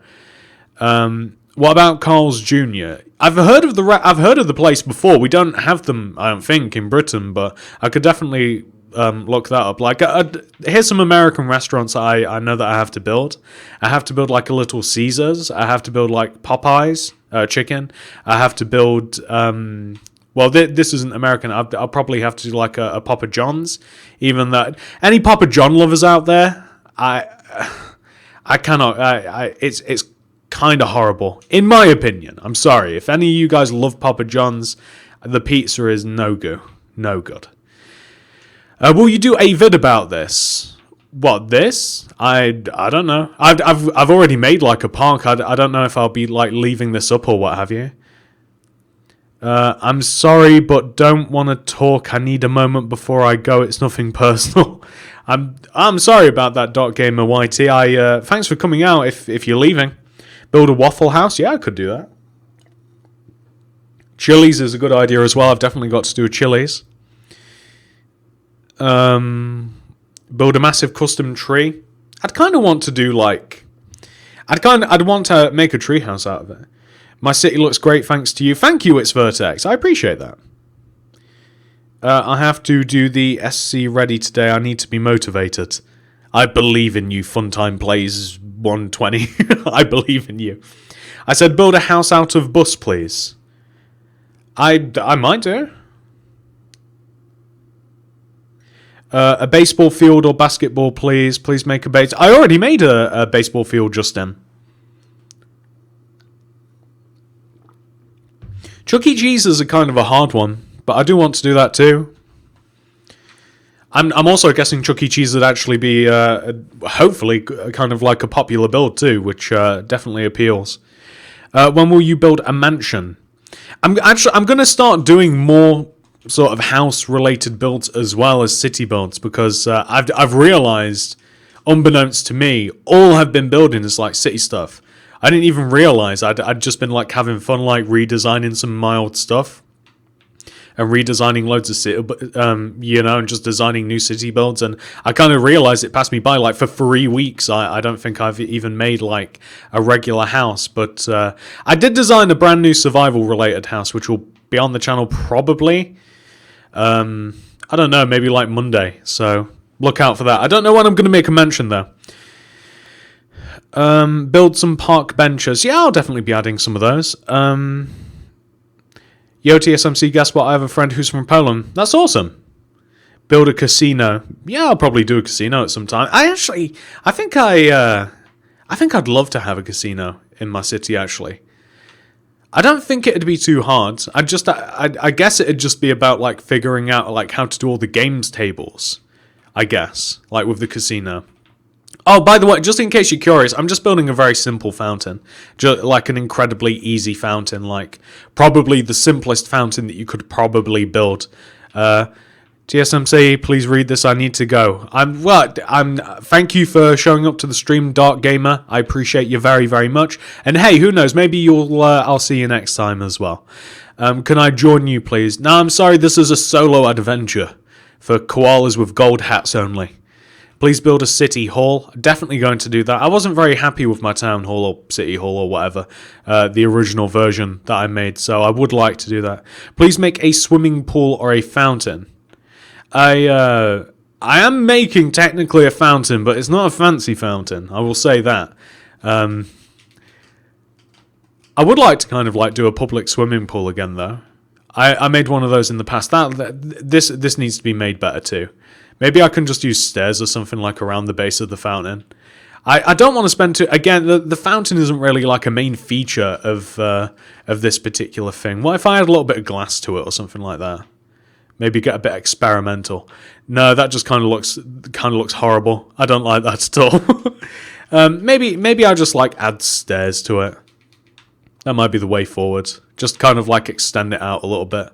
what about Carl's Jr.? I've heard of the place before. We don't have them, I don't think, in Britain, but I could definitely look that up. Like, here's some American restaurants I know that I have to build. I have to build like a Little Caesars. I have to build like Popeyes chicken. I have to build. Well, this isn't American. I'll probably have to do like a Papa John's. Even that, any Papa John lovers out there, I cannot. It's kind of horrible, in my opinion. I'm sorry. If any of you guys love Papa John's, the pizza is no good. No good. Will you do a vid about this? What, this? I don't know. I've already made like a park. I don't know if I'll be like leaving this up or what have you. I'm sorry, but don't want to talk. I need a moment before I go. It's nothing personal. I'm sorry about that, Gamer YT. Thanks for coming out. If you're leaving, build a Waffle House. Yeah, I could do that. Chili's is a good idea as well. I've definitely got to do a Chili's. Build a massive custom tree. I'd kind of want to do like, I'd want to make a treehouse out of it. My city looks great thanks to you. Thank you, It's Vertex. I appreciate that. I have to do the SC ready today. I need to be motivated. I believe in you, Funtime Plays 120. I believe in you. I said build a house out of bus, please. I might do. A baseball field or basketball, please. Please make a base. I already made a baseball field just then. Chuck E. Cheese is a kind of a hard one, but I do want to do that too. I'm also guessing Chuck E. Cheese would actually be, hopefully, kind of like a popular build too, which definitely appeals. When will you build a mansion? I'm going to start doing more sort of house-related builds as well as city builds, because I've realised, unbeknownst to me, all I've been building is like city stuff. I didn't even realise I'd just been like having fun, like redesigning some of my old stuff and redesigning loads of city, and just designing new city builds. And I kind of realised it passed me by. Like for 3 weeks, I don't think I've even made like a regular house, but I did design a brand new survival-related house, which will be on the channel probably. I don't know, maybe like Monday. So look out for that. I don't know when I'm going to make a mention though. Build some park benches. Yeah, I'll definitely be adding some of those. Yo, TSMC, guess what? I have a friend who's from Poland. That's awesome. Build a casino. Yeah, I'll probably do a casino at some time. I think I'd love to have a casino in my city, actually. I don't think it'd be too hard. I guess it'd just be about like figuring out like how to do all the games tables. I guess, like with the casino. Oh, by the way, just in case you're curious, I'm just building a very simple fountain. Just like an incredibly easy fountain, like probably the simplest fountain that you could probably build. TSMC, please read this. I need to go. Thank you for showing up to the stream, Dark Gamer. I appreciate you very, very much. And hey, who knows? Maybe I'll see you next time as well. Can I join you, please? No, I'm sorry. This is a solo adventure for koalas with gold hats only. Please build a city hall. Definitely going to do that. I wasn't very happy with my town hall or city hall or whatever, the original version that I made, so I would like to do that. Please make a swimming pool or a fountain. I am making technically a fountain, but it's not a fancy fountain. I will say that. I would like to kind of like do a public swimming pool again, though. I made one of those in the past. This needs to be made better too. Maybe I can just use stairs or something like around the base of the fountain. I don't want to spend too... Again, the fountain isn't really like a main feature of this particular thing. What if I had a little bit of glass to it or something like that? Maybe get a bit experimental. No, that just kind of looks horrible. I don't like that at all. Maybe I'll just like add stairs to it. That might be the way forward. Just kind of like extend it out a little bit.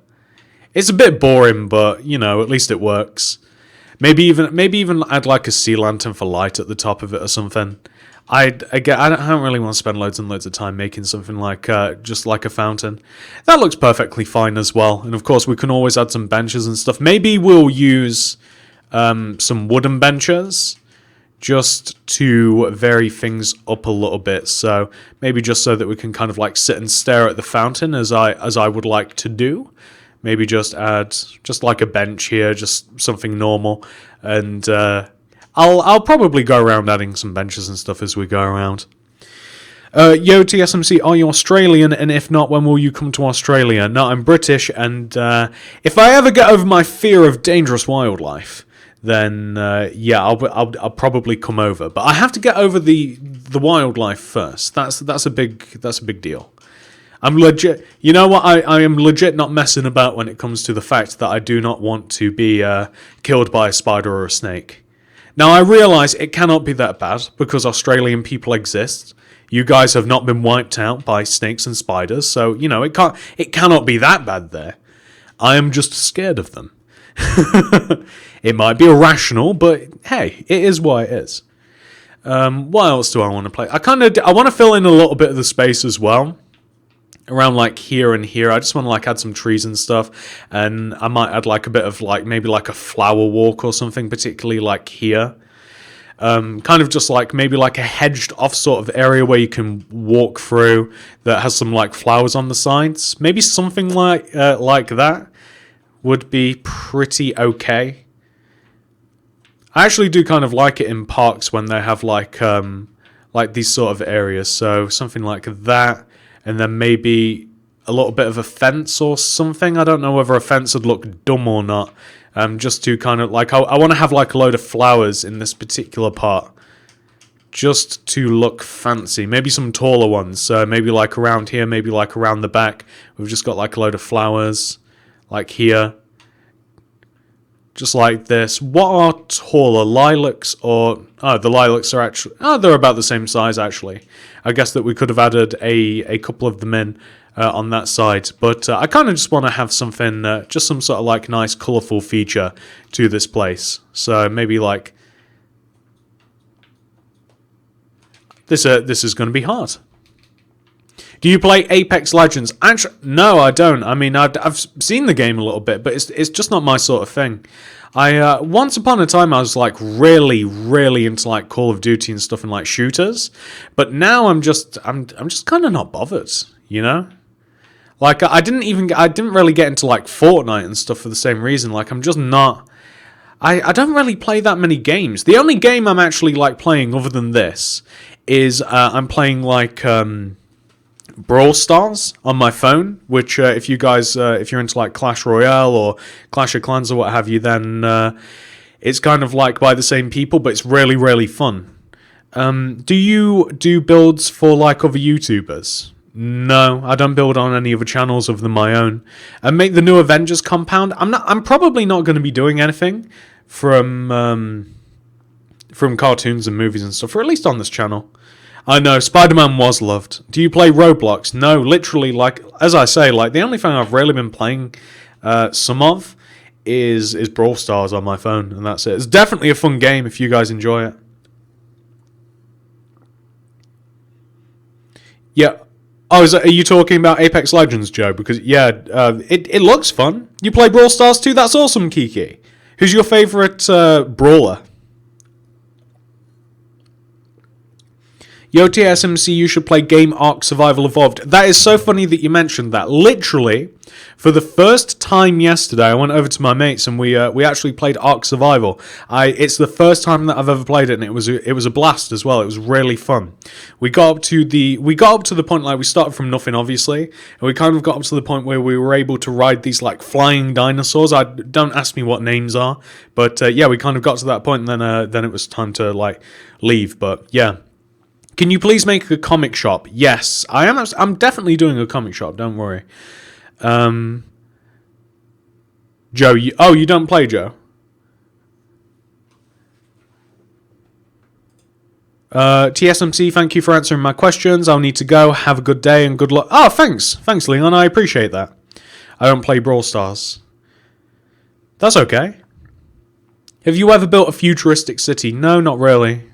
It's a bit boring, but at least it works. Maybe even add like a sea lantern for light at the top of it or something. I don't really want to spend loads and loads of time making something like just like a fountain. That looks perfectly fine as well. And of course, we can always add some benches and stuff. Maybe we'll use some wooden benches just to vary things up a little bit. So maybe just so that we can kind of like sit and stare at the fountain as I would like to do. Maybe just add just like a bench here, just something normal, and I'll probably go around adding some benches and stuff as we go around. Yo, TSMC, are you Australian? And if not, when will you come to Australia? No, I'm British, and if I ever get over my fear of dangerous wildlife, then yeah, I'll probably come over. But I have to get over the wildlife first. That's a big deal. I'm legit. You know what? I am legit not messing about when it comes to the fact that I do not want to be killed by a spider or a snake. Now I realise it cannot be that bad because Australian people exist. You guys have not been wiped out by snakes and spiders, so you know it cannot be that bad there. I am just scared of them. It might be irrational, but hey, it is what it is. What else do I want to play? I want to fill in a little bit of the space as well. Around like here and here, I just want to like add some trees and stuff, and I might add like a bit of like maybe like a flower walk or something, particularly like here. Kind of just like maybe like a hedged off sort of area where you can walk through that has some like flowers on the sides. Maybe something like that would be pretty okay. I actually do kind of like it in parks when they have like these sort of areas. So something like that. And then maybe a little bit of a fence or something. I don't know whether a fence would look dumb or not. Just to kind of like, I want to have like a load of flowers in this particular part. Just to look fancy. Maybe some taller ones. So maybe like around here, maybe like around the back. We've just got like a load of flowers. Like here. Just like this. What are taller, lilacs or... Oh, the lilacs are actually... Oh, they're about the same size, actually. I guess that we could have added a couple of them in on that side. But I kind of just want to have something... just some sort of, like, nice, colourful feature to this place. So maybe, like... This is going to be hard. Do you play Apex Legends? Actually, no, I don't. I mean, I've seen the game a little bit, but it's just not my sort of thing. Once upon a time, I was like really into like Call of Duty and stuff and like shooters, but now I'm just kind of not bothered, you know. Like I didn't really get into like Fortnite and stuff for the same reason. Like I'm just not. I don't really play that many games. The only game I'm actually like playing other than this is I'm playing like. Brawl Stars on my phone, which if you guys, if you're into like Clash Royale or Clash of Clans or what have you, then it's kind of like by the same people, but it's really fun. Do you do builds for like other YouTubers? No, I don't build on any other channels other than my own. And make the new Avengers compound. I'm probably not going to be doing anything from cartoons and movies and stuff, or at least on this channel. I know, Spider-Man was loved. Do you play Roblox? No, literally, like, as I say, like, the only thing I've really been playing some of is Brawl Stars on my phone, and that's it. It's definitely a fun game if you guys enjoy it. Yeah. Oh, are you talking about Apex Legends, Joe? Because, yeah, it looks fun. You play Brawl Stars too? That's awesome, Kiki. Who's your favourite brawler? Yo, TSMC, you should play Game Arc Survival Evolved. That is so funny that you mentioned that. Literally, for the first time yesterday, I went over to my mates and we actually played Ark Survival. It's the first time that I've ever played it, and it was a blast as well. It was really fun. We got up to the point, like, we started from nothing, obviously, and we kind of got up to the point where we were able to ride these like flying dinosaurs. Don't ask me what names are, but yeah, we kind of got to that point, and then it was time to like leave. But yeah. Can you please make a comic shop? Yes, I am. I'm definitely doing a comic shop. Don't worry. Joe, you don't play, Joe? TSMC, thank you for answering my questions. I'll need to go. Have a good day and good luck. Oh, thanks. Thanks, Leon. I appreciate that. I don't play Brawl Stars. That's okay. Have you ever built a futuristic city? No, not really.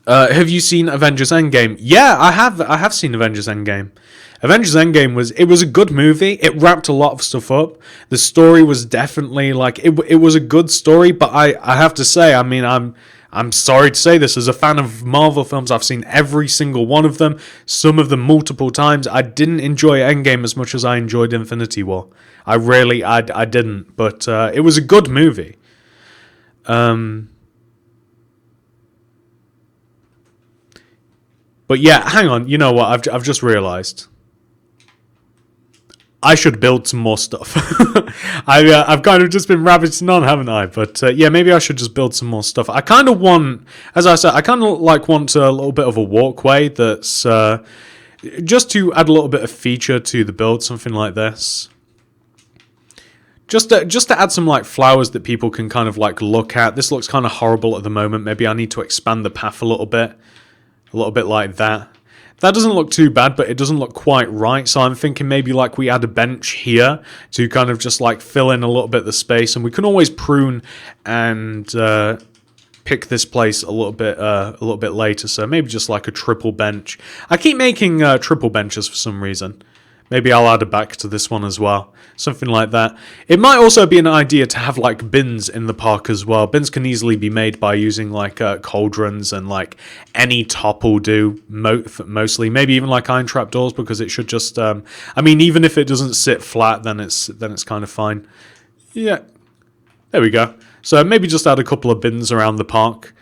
Have you seen Avengers Endgame? Yeah, I have. I have seen Avengers Endgame. Avengers Endgame was a good movie. It wrapped a lot of stuff up. The story was definitely like it was a good story, but I have to say, I mean, I'm sorry to say this, as a fan of Marvel films, I've seen every single one of them, some of them multiple times. I didn't enjoy Endgame as much as I enjoyed Infinity War. I didn't, but it was a good movie. But yeah, hang on. You know what? I've just realised. I should build some more stuff. I've kind of just been rabbiting on, haven't I? But yeah, maybe I should just build some more stuff. I kind of want, as I said, I kind of want a little bit of a walkway that's just to add a little bit of feature to the build, something like this. Just to add some like flowers that people can kind of like look at. This looks kind of horrible at the moment. Maybe I need to expand the path a little bit like that. That doesn't look too bad, but it doesn't look quite right. So I'm thinking maybe like we add a bench here to kind of just like fill in a little bit of the space, and we can always prune and pick this place a little bit later. So maybe just like a triple bench. I keep making triple benches for some reason. Maybe I'll add it back to this one as well. Something like that. It might also be an idea to have like bins in the park as well. Bins can easily be made by using like cauldrons, and like any top will do mostly. Maybe even like iron trap doors, because it should just I mean, even if it doesn't sit flat, then it's kind of fine. Yeah. There we go. So maybe just add a couple of bins around the park.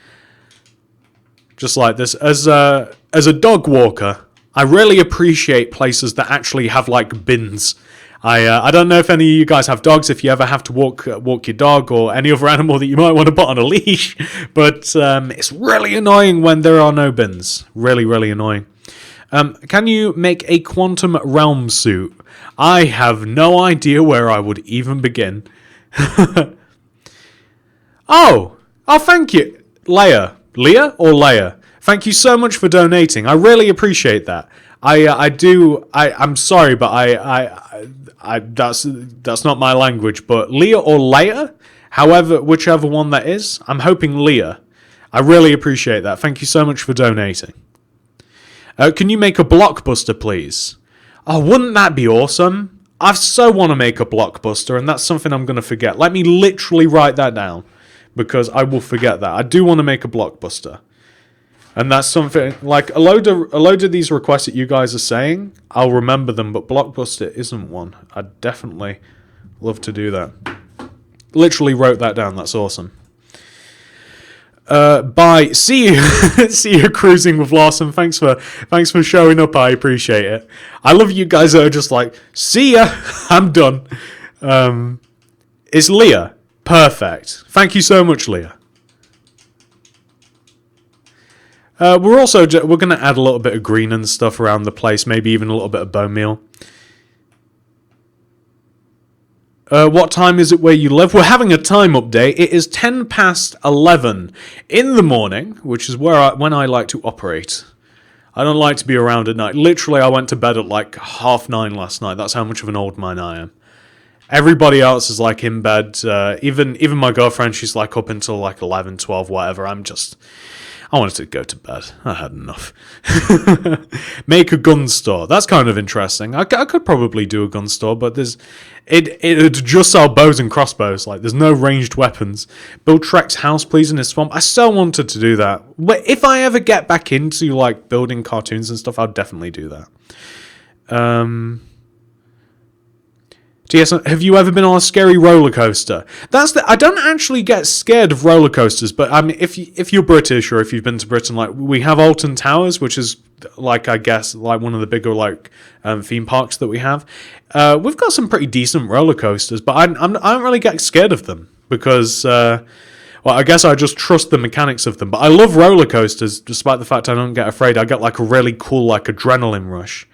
Just like this. As a dog walker, I really appreciate places that actually have like bins. I don't know if any of you guys have dogs, if you ever have to walk your dog or any other animal that you might want to put on a leash, but it's really annoying when there are no bins. Really, really annoying. Can you make a quantum realm suit? I have no idea where I would even begin. Oh, thank you. Leah or Leia? Thank you so much for donating. I really appreciate that. I'm sorry, but I that's not my language. But Leah or Leia, whichever one that is, I'm hoping Leah. I really appreciate that. Thank you so much for donating. Can you make a blockbuster, please? Oh, wouldn't that be awesome? I so want to make a blockbuster, and that's something I'm going to forget. Let me literally write that down, because I will forget that. I do want to make a blockbuster. And that's something, like, a load of these requests that you guys are saying, I'll remember them, but Blockbuster isn't one. I'd definitely love to do that. Literally wrote that down, that's awesome. Bye. See you. See you cruising with Lawson. Thanks for showing up, I appreciate it. I love you guys that are just like, see ya, I'm done. It's Leah. Perfect. Thank you so much, Leah. We're going to add a little bit of green and stuff around the place, maybe even a little bit of bone meal. What time is it where you live? We're having a time update. It is 10 past 11 in the morning, which is when I like to operate. I don't like to be around at night. Literally, I went to bed at like 9:30 last night. That's how much of an old man I am. Everybody else is like in bed. Even my girlfriend, she's like up until like 11, 12, whatever. I wanted to go to bed. I had enough. Make a gun store. That's kind of interesting. I could probably do a gun store, but it'd just sell bows and crossbows. Like, there's no ranged weapons. Build Trek's house, please, in his swamp. I so wanted to do that. If I ever get back into like building cartoons and stuff, I'll definitely do that. Have you ever been on a scary roller coaster? I don't actually get scared of roller coasters, but I mean, if you're British or if you've been to Britain, like, we have Alton Towers, which is like, I guess, like one of the bigger like theme parks that we have. We've got some pretty decent roller coasters, but I don't really get scared of them because, well, I guess I just trust the mechanics of them. But I love roller coasters, despite the fact I don't get afraid. I get like a really cool like adrenaline rush.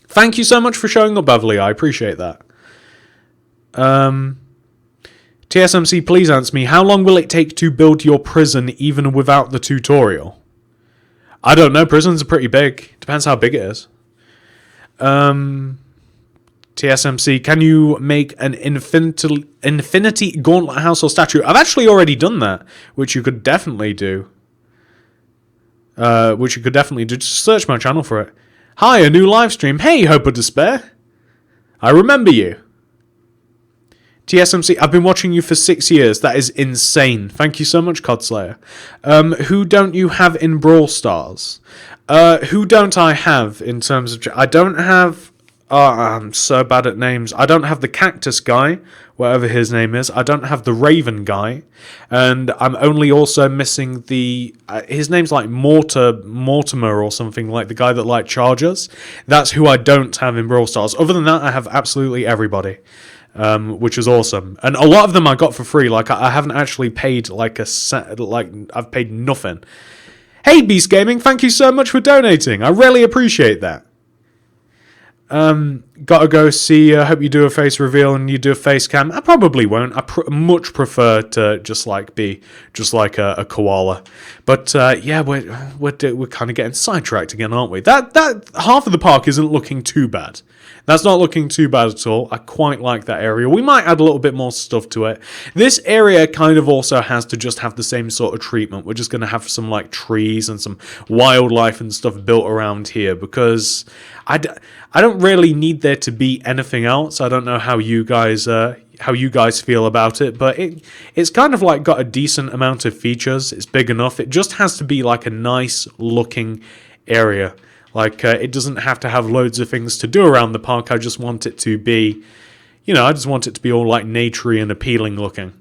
Thank you so much for showing up, Beverly. I appreciate that. TSMC, please answer me. How long will it take to build your prison even without the tutorial? I don't know. Prisons are pretty big. Depends how big it is. TSMC, can you make an infinity gauntlet house or statue? I've actually already done that, which you could definitely do. Just search my channel for it. Hi, a new live stream. Hey, Hope of Despair. I remember you. TSMC, I've been watching you for 6 years. That is insane. Thank you so much, Codslayer. Who don't you have in Brawl Stars? Who don't I have in terms of... I don't have Oh, I'm so bad at names. I don't have the cactus guy, whatever his name is. I don't have the raven guy, and I'm only also missing the. His name's like Mortimer or something, like the guy that like charges. That's who I don't have in Brawl Stars. Other than that, I have absolutely everybody, which is awesome. And a lot of them I got for free. Like I haven't actually paid like a set. Like I've paid nothing. Hey, Beast Gaming, thank you so much for donating. I really appreciate that. Gotta go see. Hope you do a face reveal and you do a face cam. I probably won't. I much prefer to just like be just like a koala. But yeah, we're kind of getting sidetracked again, aren't we? That half of the park isn't looking too bad. That's not looking too bad at all. I quite like that area. We might add a little bit more stuff to it. This area kind of also has to just have the same sort of treatment. We're just going to have some like trees and some wildlife and stuff built around here because I don't really need there to be anything else. I don't know how you guys feel about it, but it's kind of like got a decent amount of features. It's big enough. It just has to be like a nice looking area. Like, it doesn't have to have loads of things to do around the park. I just want it to be, I just want it to be all, like, naturey and appealing looking.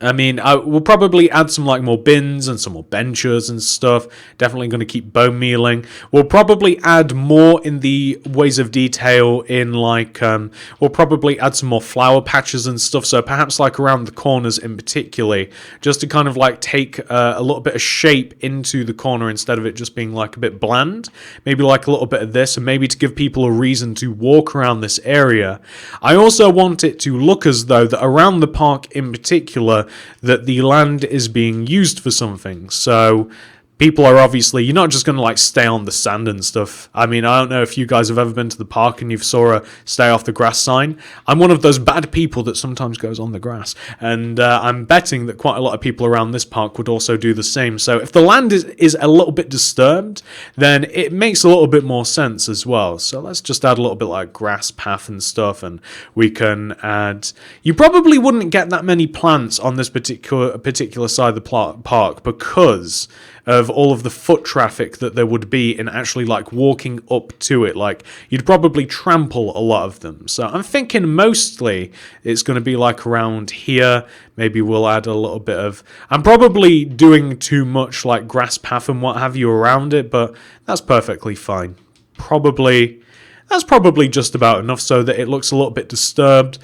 I mean, we'll probably add some, like, more bins and some more benches and stuff. Definitely going to keep bone mealing. We'll probably add more in the ways of detail in, like, we'll probably add some more flower patches and stuff. So perhaps, like, around the corners in particular, just to kind of, like, take a little bit of shape into the corner instead of it just being, like, a bit bland. Maybe, like, a little bit of this, and maybe to give people a reason to walk around this area. I also want it to look as though that around the park in particular, that the land is being used for something. So people are obviously, you're not just going to like stay on the sand and stuff. I mean, I don't know if you guys have ever been to the park and you saw a stay off the grass sign. I'm one of those bad people that sometimes goes on the grass. And I'm betting that quite a lot of people around this park would also do the same. So if the land is a little bit disturbed, then it makes a little bit more sense as well. So let's just add a little bit like grass path and stuff. And we can add, you probably wouldn't get that many plants on this particular side of the park because of all of the foot traffic that there would be in actually like walking up to it. Like you'd probably trample a lot of them. So I'm thinking mostly it's going to be like around here. Maybe we'll add a little bit of, I'm probably doing too much like grass path and what have you around it, but that's perfectly fine. That's probably just about enough so that it looks a little bit disturbed.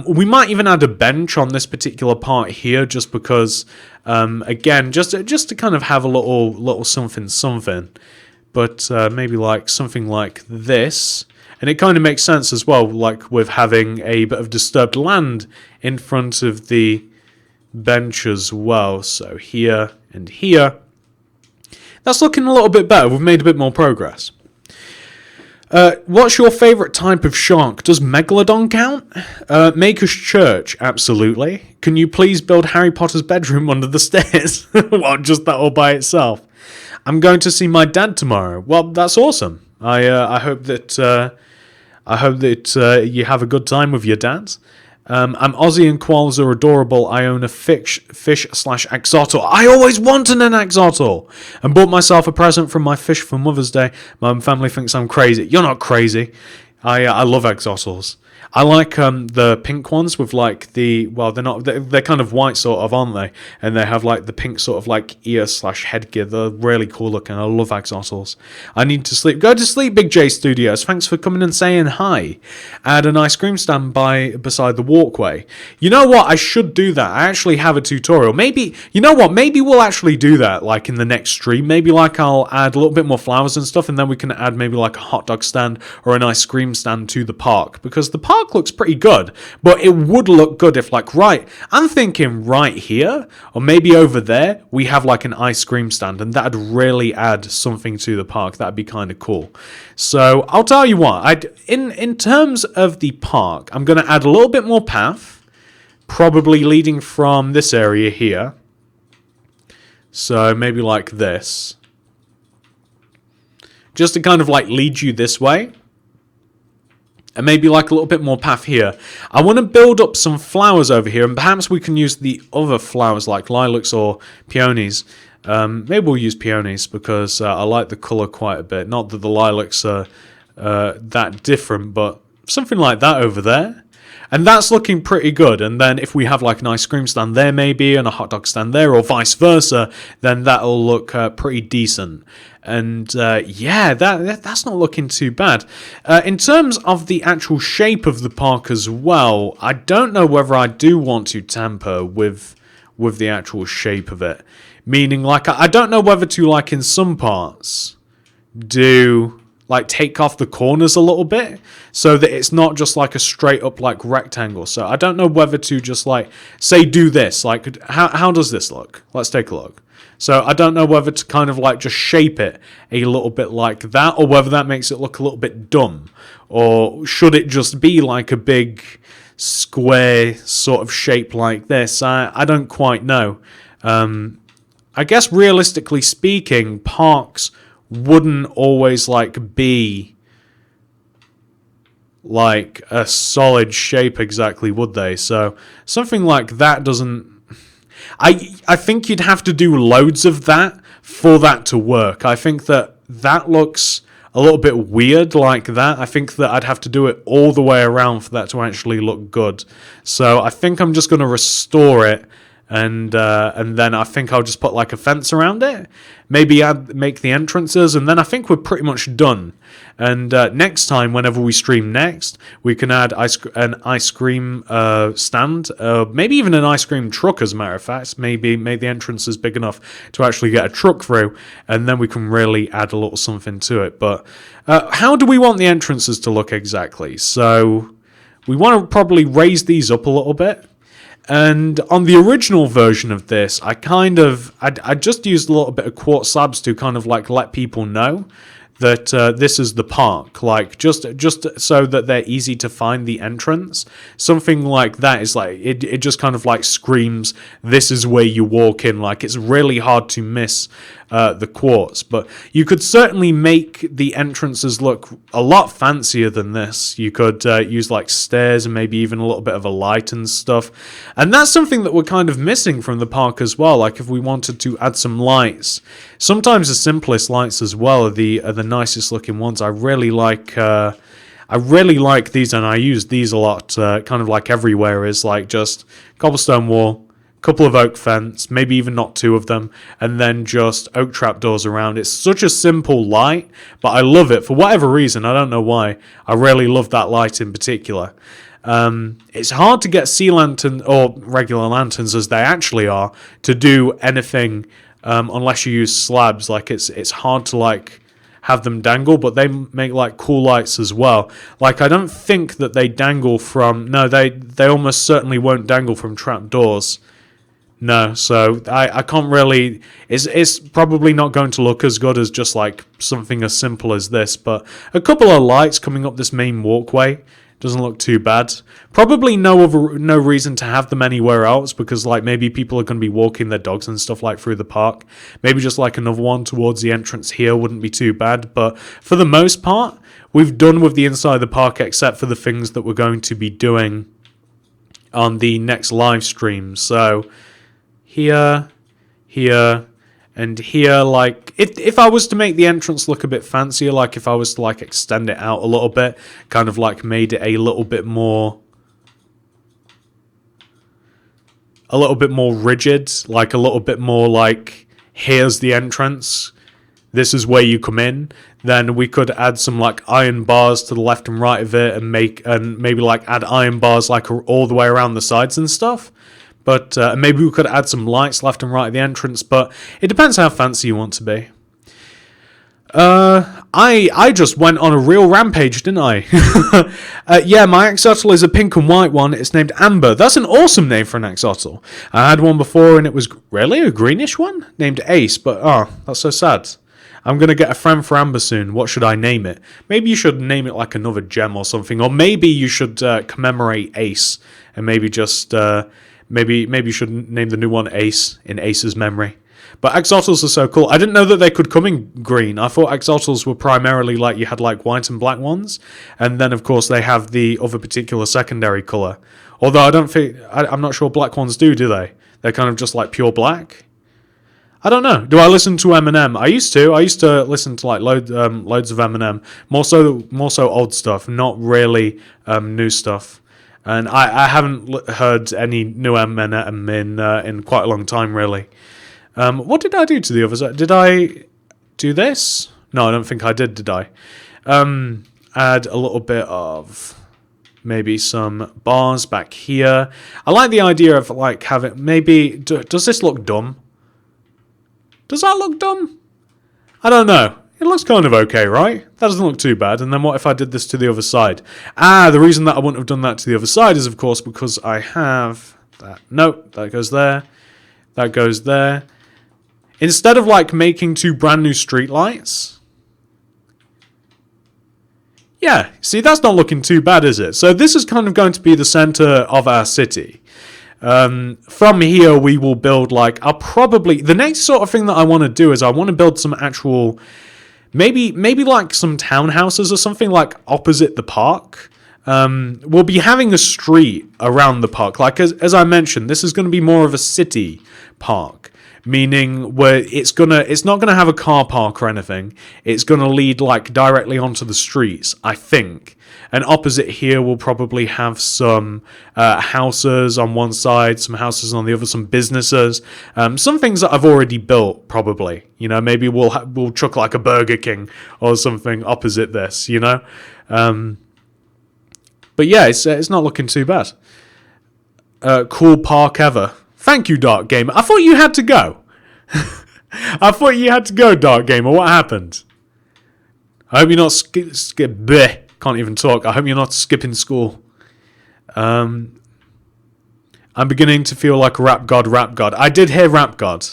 We might even add a bench on this particular part here just because, again, just to kind of have a little something. But maybe like something like this. And it kind of makes sense as well, like with having a bit of disturbed land in front of the bench as well. So here and here. That's looking a little bit better. We've made a bit more progress. What's your favourite type of shark? Does Megalodon count? Maker's Church, absolutely. Can you please build Harry Potter's bedroom under the stairs? Well, just that all by itself. I'm going to see my dad tomorrow. Well, that's awesome. I hope that you have a good time with your dad. I'm Aussie and koalas are adorable. I own a fish/axolotl. I always wanted an axolotl and bought myself a present from my fish for Mother's Day. My family thinks I'm crazy. You're not crazy. I love axolotls. I like the pink ones with like they're not, they're kind of white sort of, aren't they? And they have like the pink sort of like ear/headgear. They're really cool looking. I love axolotls. I need to sleep. Go to sleep, Big J Studios. Thanks for coming and saying hi. Add an ice cream stand beside the walkway. You know what? I should do that. I actually have a tutorial. Maybe, you know what? Maybe we'll actually do that like in the next stream. Maybe like I'll add a little bit more flowers and stuff, and then we can add maybe like a hot dog stand or an ice cream stand to the park, because the park looks pretty good, but it would look good if like, I'm thinking right here or maybe over there we have like an ice cream stand, and that'd really add something to the park. That'd be kind of cool. So I'll tell you what, in terms of the park, I'm going to add a little bit more path, probably leading from this area here. So maybe like this, just to kind of like lead you this way. And maybe like a little bit more path here. I want to build up some flowers over here, and perhaps we can use the other flowers like lilacs or peonies. Maybe we'll use peonies because I like the colour quite a bit. Not that the lilacs are that different, but something like that over there. And that's looking pretty good. And then if we have like an ice cream stand there maybe and a hot dog stand there or vice versa, then that'll look pretty decent. And yeah, that's not looking too bad. In terms of the actual shape of the park as well, I don't know whether I do want to tamper with the actual shape of it. Meaning, like, I don't know whether to, like, in some parts, do, like, take off the corners a little bit so that it's not just, like, a straight up, like, rectangle. So I don't know whether to just, like, say do this. Like, how does this look? Let's take a look. So I don't know whether to kind of, like, just shape it a little bit like that, or whether that makes it look a little bit dumb. Or should it just be, like, a big square sort of shape like this? I don't quite know. I guess realistically speaking, parks wouldn't always like be like a solid shape exactly, would they? So something like that doesn't... I think you'd have to do loads of that for that to work. I think that looks a little bit weird like that. I think that I'd have to do it all the way around for that to actually look good. So I think I'm just going to restore it. And then I think I'll just put like a fence around it. Maybe make the entrances, and then I think we're pretty much done. And next time, whenever we stream next, we can add an ice cream stand, maybe even an ice cream truck, as a matter of fact. Maybe the entrance is big enough to actually get a truck through, and then we can really add a little something to it. But how do we want the entrances to look exactly? So we want to probably raise these up a little bit. And on the original version of this, I just used a little bit of quartz slabs to kind of like let people know that this is the park, like just so that they're easy to find the entrance. Something like that is like it just kind of like screams, this is where you walk in. Like it's really hard to miss the quartz, but you could certainly make the entrances look a lot fancier than this. You could use like stairs and maybe even a little bit of a light and stuff, and that's something that we're kind of missing from the park as well. Like if we wanted to add some lights, sometimes the simplest lights as well are the nicest looking ones. I really like these, and I use these a lot, kind of like everywhere, is like just cobblestone wall, couple of oak fence, maybe even not two of them, and then just oak trapdoors around. It's such a simple light, but I love it for whatever reason. I don't know why. I really love that light in particular. It's hard to get sea lantern or regular lanterns, as they actually are, to do anything unless you use slabs. Like it's hard to like have them dangle, but they make like cool lights as well. Like I don't think that they dangle from... No, they almost certainly won't dangle from trapdoors. No, so I can't really... It's probably not going to look as good as just like something as simple as this, but a couple of lights coming up this main walkway doesn't look too bad. Probably no reason to have them anywhere else, because like maybe people are going to be walking their dogs and stuff like through the park. Maybe just like another one towards the entrance here wouldn't be too bad, but for the most part, we've done with the inside of the park except for the things that we're going to be doing on the next live stream. So here, and here, like, if I was to make the entrance look a bit fancier, like if I was to, like, extend it out a little bit, kind of, like, made it a little bit more rigid, like, a little bit more, like, here's the entrance, this is where you come in, then we could add some, like, iron bars to the left and right of it, and maybe, like, add iron bars, like, all the way around the sides and stuff. But maybe we could add some lights left and right at the entrance, but it depends how fancy you want to be. I just went on a real rampage, didn't I? Yeah, my axolotl is a pink and white one. It's named Amber. That's an awesome name for an axolotl. I had one before, and it was really a greenish one named Ace, but that's so sad. I'm going to get a friend for Amber soon. What should I name it? Maybe you should name it like another gem or something, or maybe you should commemorate Ace, and maybe just... Maybe you should name the new one Ace, in Ace's memory. But axolotls are so cool. I didn't know that they could come in green. I thought axolotls were primarily like you had like white and black ones. And then, of course, they have the other particular secondary colour. Although I'm not sure black ones do they? They're kind of just like pure black. I don't know. Do I listen to Eminem? I used to. I used to listen to like loads of Eminem. More so old stuff, not really new stuff. And I haven't heard any new Eminem in quite a long time, really. What did I do to the others? Did I do this? No, I don't think I did I? Add a little bit of maybe some bars back here. I like the idea of like having maybe... Does this look dumb? Does that look dumb? I don't know. It looks kind of okay, right? That doesn't look too bad. And then what if I did this to the other side? The reason that I wouldn't have done that to the other side is, of course, because I have that. Nope, that goes there. That goes there. Instead of, like, making 2 brand new streetlights... Yeah, see, that's not looking too bad, is it? So this is kind of going to be the center of our city. From here, we will build, like, the next sort of thing that I want to do is I want to build some actual, maybe like some townhouses or something, like, opposite the park. We'll be having a street around the park. Like, as I mentioned, this is going to be more of a city park. Meaning where it's not gonna have a car park or anything. It's gonna lead like directly onto the streets, I think. And opposite here we'll probably have some houses on one side, some houses on the other, some businesses, some things that I've already built probably. You know, maybe we'll chuck like a Burger King or something opposite this. You know, but yeah, it's not looking too bad. Cool park ever. Thank you, Dark Gamer. I thought you had to go. I thought you had to go, Dark Gamer. What happened? I hope you're not can't even talk. I hope you're not skipping school. I'm beginning to feel like a rap god. I did hear rap god.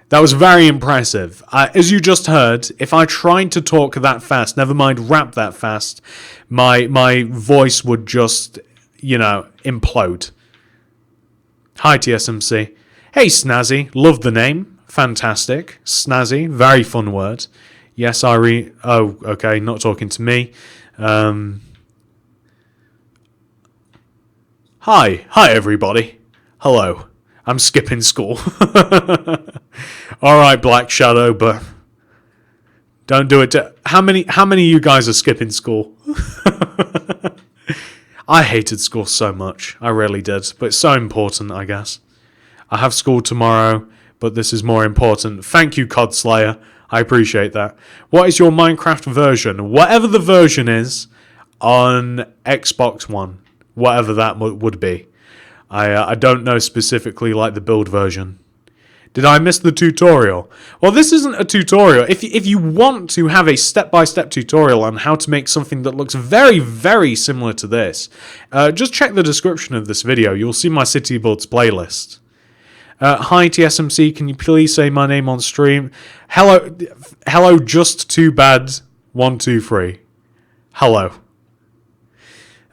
That was very impressive. As you just heard, if I tried to talk that fast, never mind rap that fast, my voice would just, implode. Hi, TSMC. Hey, Snazzy. Love the name. Fantastic. Snazzy. Very fun word. Yes, Oh, okay. Not talking to me. Hi. Hi, everybody. Hello. I'm skipping school. Alright, Black Shadow, but... Don't do it to... How many of you guys are skipping school? I hated school so much. I really did. But it's so important, I guess. I have school tomorrow, but this is more important. Thank you, COD Slayer. I appreciate that. What is your Minecraft version? Whatever the version is on Xbox One. Whatever that would be. I don't know specifically like the build version. Did I miss the tutorial? Well, this isn't a tutorial. If you want to have a step-by-step tutorial on how to make something that looks very, very similar to this, just check the description of this video. You'll see my City Builds playlist. Hi, TSMC. Can you please say my name on stream? Hello, just too bad. 1, 2, 3. Hello.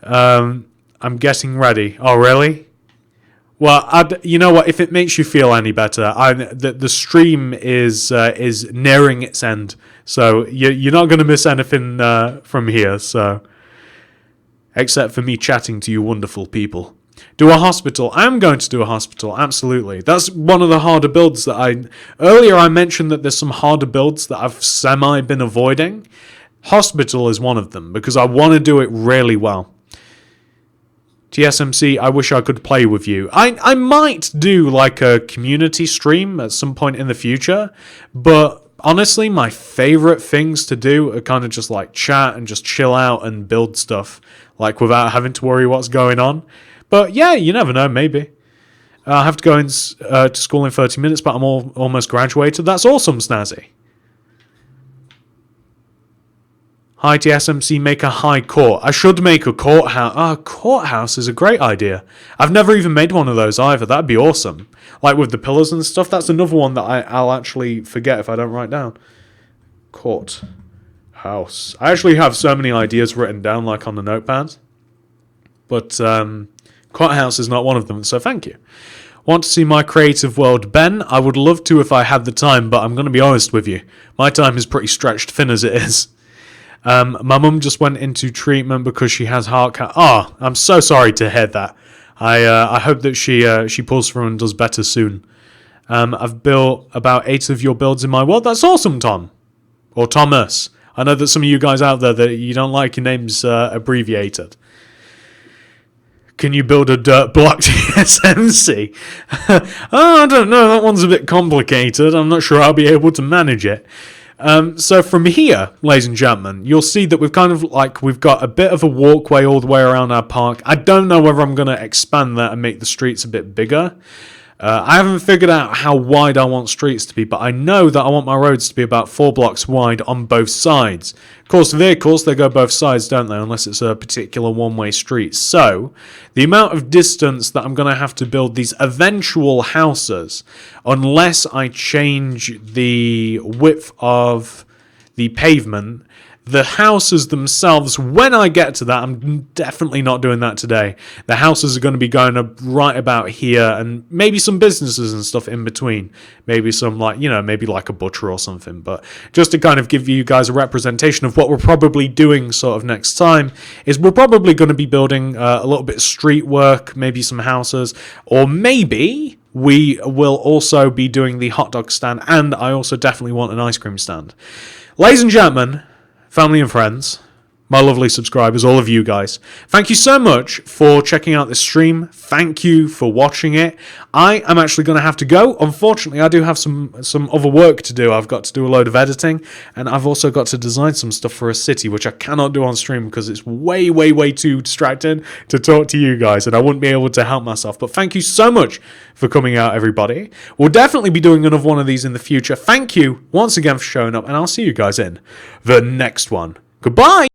I'm getting ready. Oh, really? Well, you know what? If it makes you feel any better, the stream is nearing its end, so you're not going to miss anything from here. So, except for me chatting to you wonderful people. Do a hospital. I am going to do a hospital. Absolutely. That's one of the harder builds that earlier I mentioned that there's some harder builds that I've semi been avoiding. Hospital is one of them because I want to do it really well. TSMC, I wish I could play with you. I might do like a community stream at some point in the future, but honestly, my favorite things to do are kind of just like chat and just chill out and build stuff, like without having to worry what's going on. But yeah, you never know, maybe. I have to go to school in 30 minutes, but I'm almost graduated. That's awesome, Snazzy. Hi, TSMC, make a high court. I should make a courthouse. Courthouse is a great idea. I've never even made one of those either. That'd be awesome. Like with the pillars and stuff. That's another one that I'll actually forget if I don't write down. Courthouse. I actually have so many ideas written down like on the notepad. But courthouse is not one of them, so thank you. Want to see my creative world, Ben? I would love to if I had the time, but I'm going to be honest with you. My time is pretty stretched thin as it is. My mum just went into treatment because she has heart cancer. Oh, I'm so sorry to hear that. I hope that she pulls through and does better soon. I've built about 8 of your builds in my world. That's awesome, Tom. Or Thomas. I know that some of you guys out there that you don't like your names abbreviated. Can you build a dirt block TSMC? Oh, I don't know. That one's a bit complicated. I'm not sure I'll be able to manage it. So from here, ladies and gentlemen, you'll see that we've got a bit of a walkway all the way around our park. I don't know whether I'm going to expand that and make the streets a bit bigger. I haven't figured out how wide I want streets to be, but I know that I want my roads to be about 4 blocks wide on both sides. Of course, vehicles, they go both sides, don't they, unless it's a particular one-way street. So, the amount of distance that I'm going to have to build these eventual houses, unless I change the width of the pavement, the houses themselves, when I get to that, I'm definitely not doing that today. The houses are going to be going up right about here, and maybe some businesses and stuff in between. Maybe some maybe like a butcher or something. But just to kind of give you guys a representation of what we're probably doing sort of next time, is we're probably going to be building a little bit of street work, maybe some houses, or maybe we will also be doing the hot dog stand, and I also definitely want an ice cream stand. Ladies and gentlemen, family and friends, my lovely subscribers, all of you guys, thank you so much for checking out this stream. Thank you for watching it. I am actually going to have to go. Unfortunately, I do have some other work to do. I've got to do a load of editing, and I've also got to design some stuff for a city, which I cannot do on stream because it's way, way, way too distracting to talk to you guys, and I wouldn't be able to help myself. But thank you so much for coming out, everybody. We'll definitely be doing another one of these in the future. Thank you once again for showing up, and I'll see you guys in the next one. Goodbye!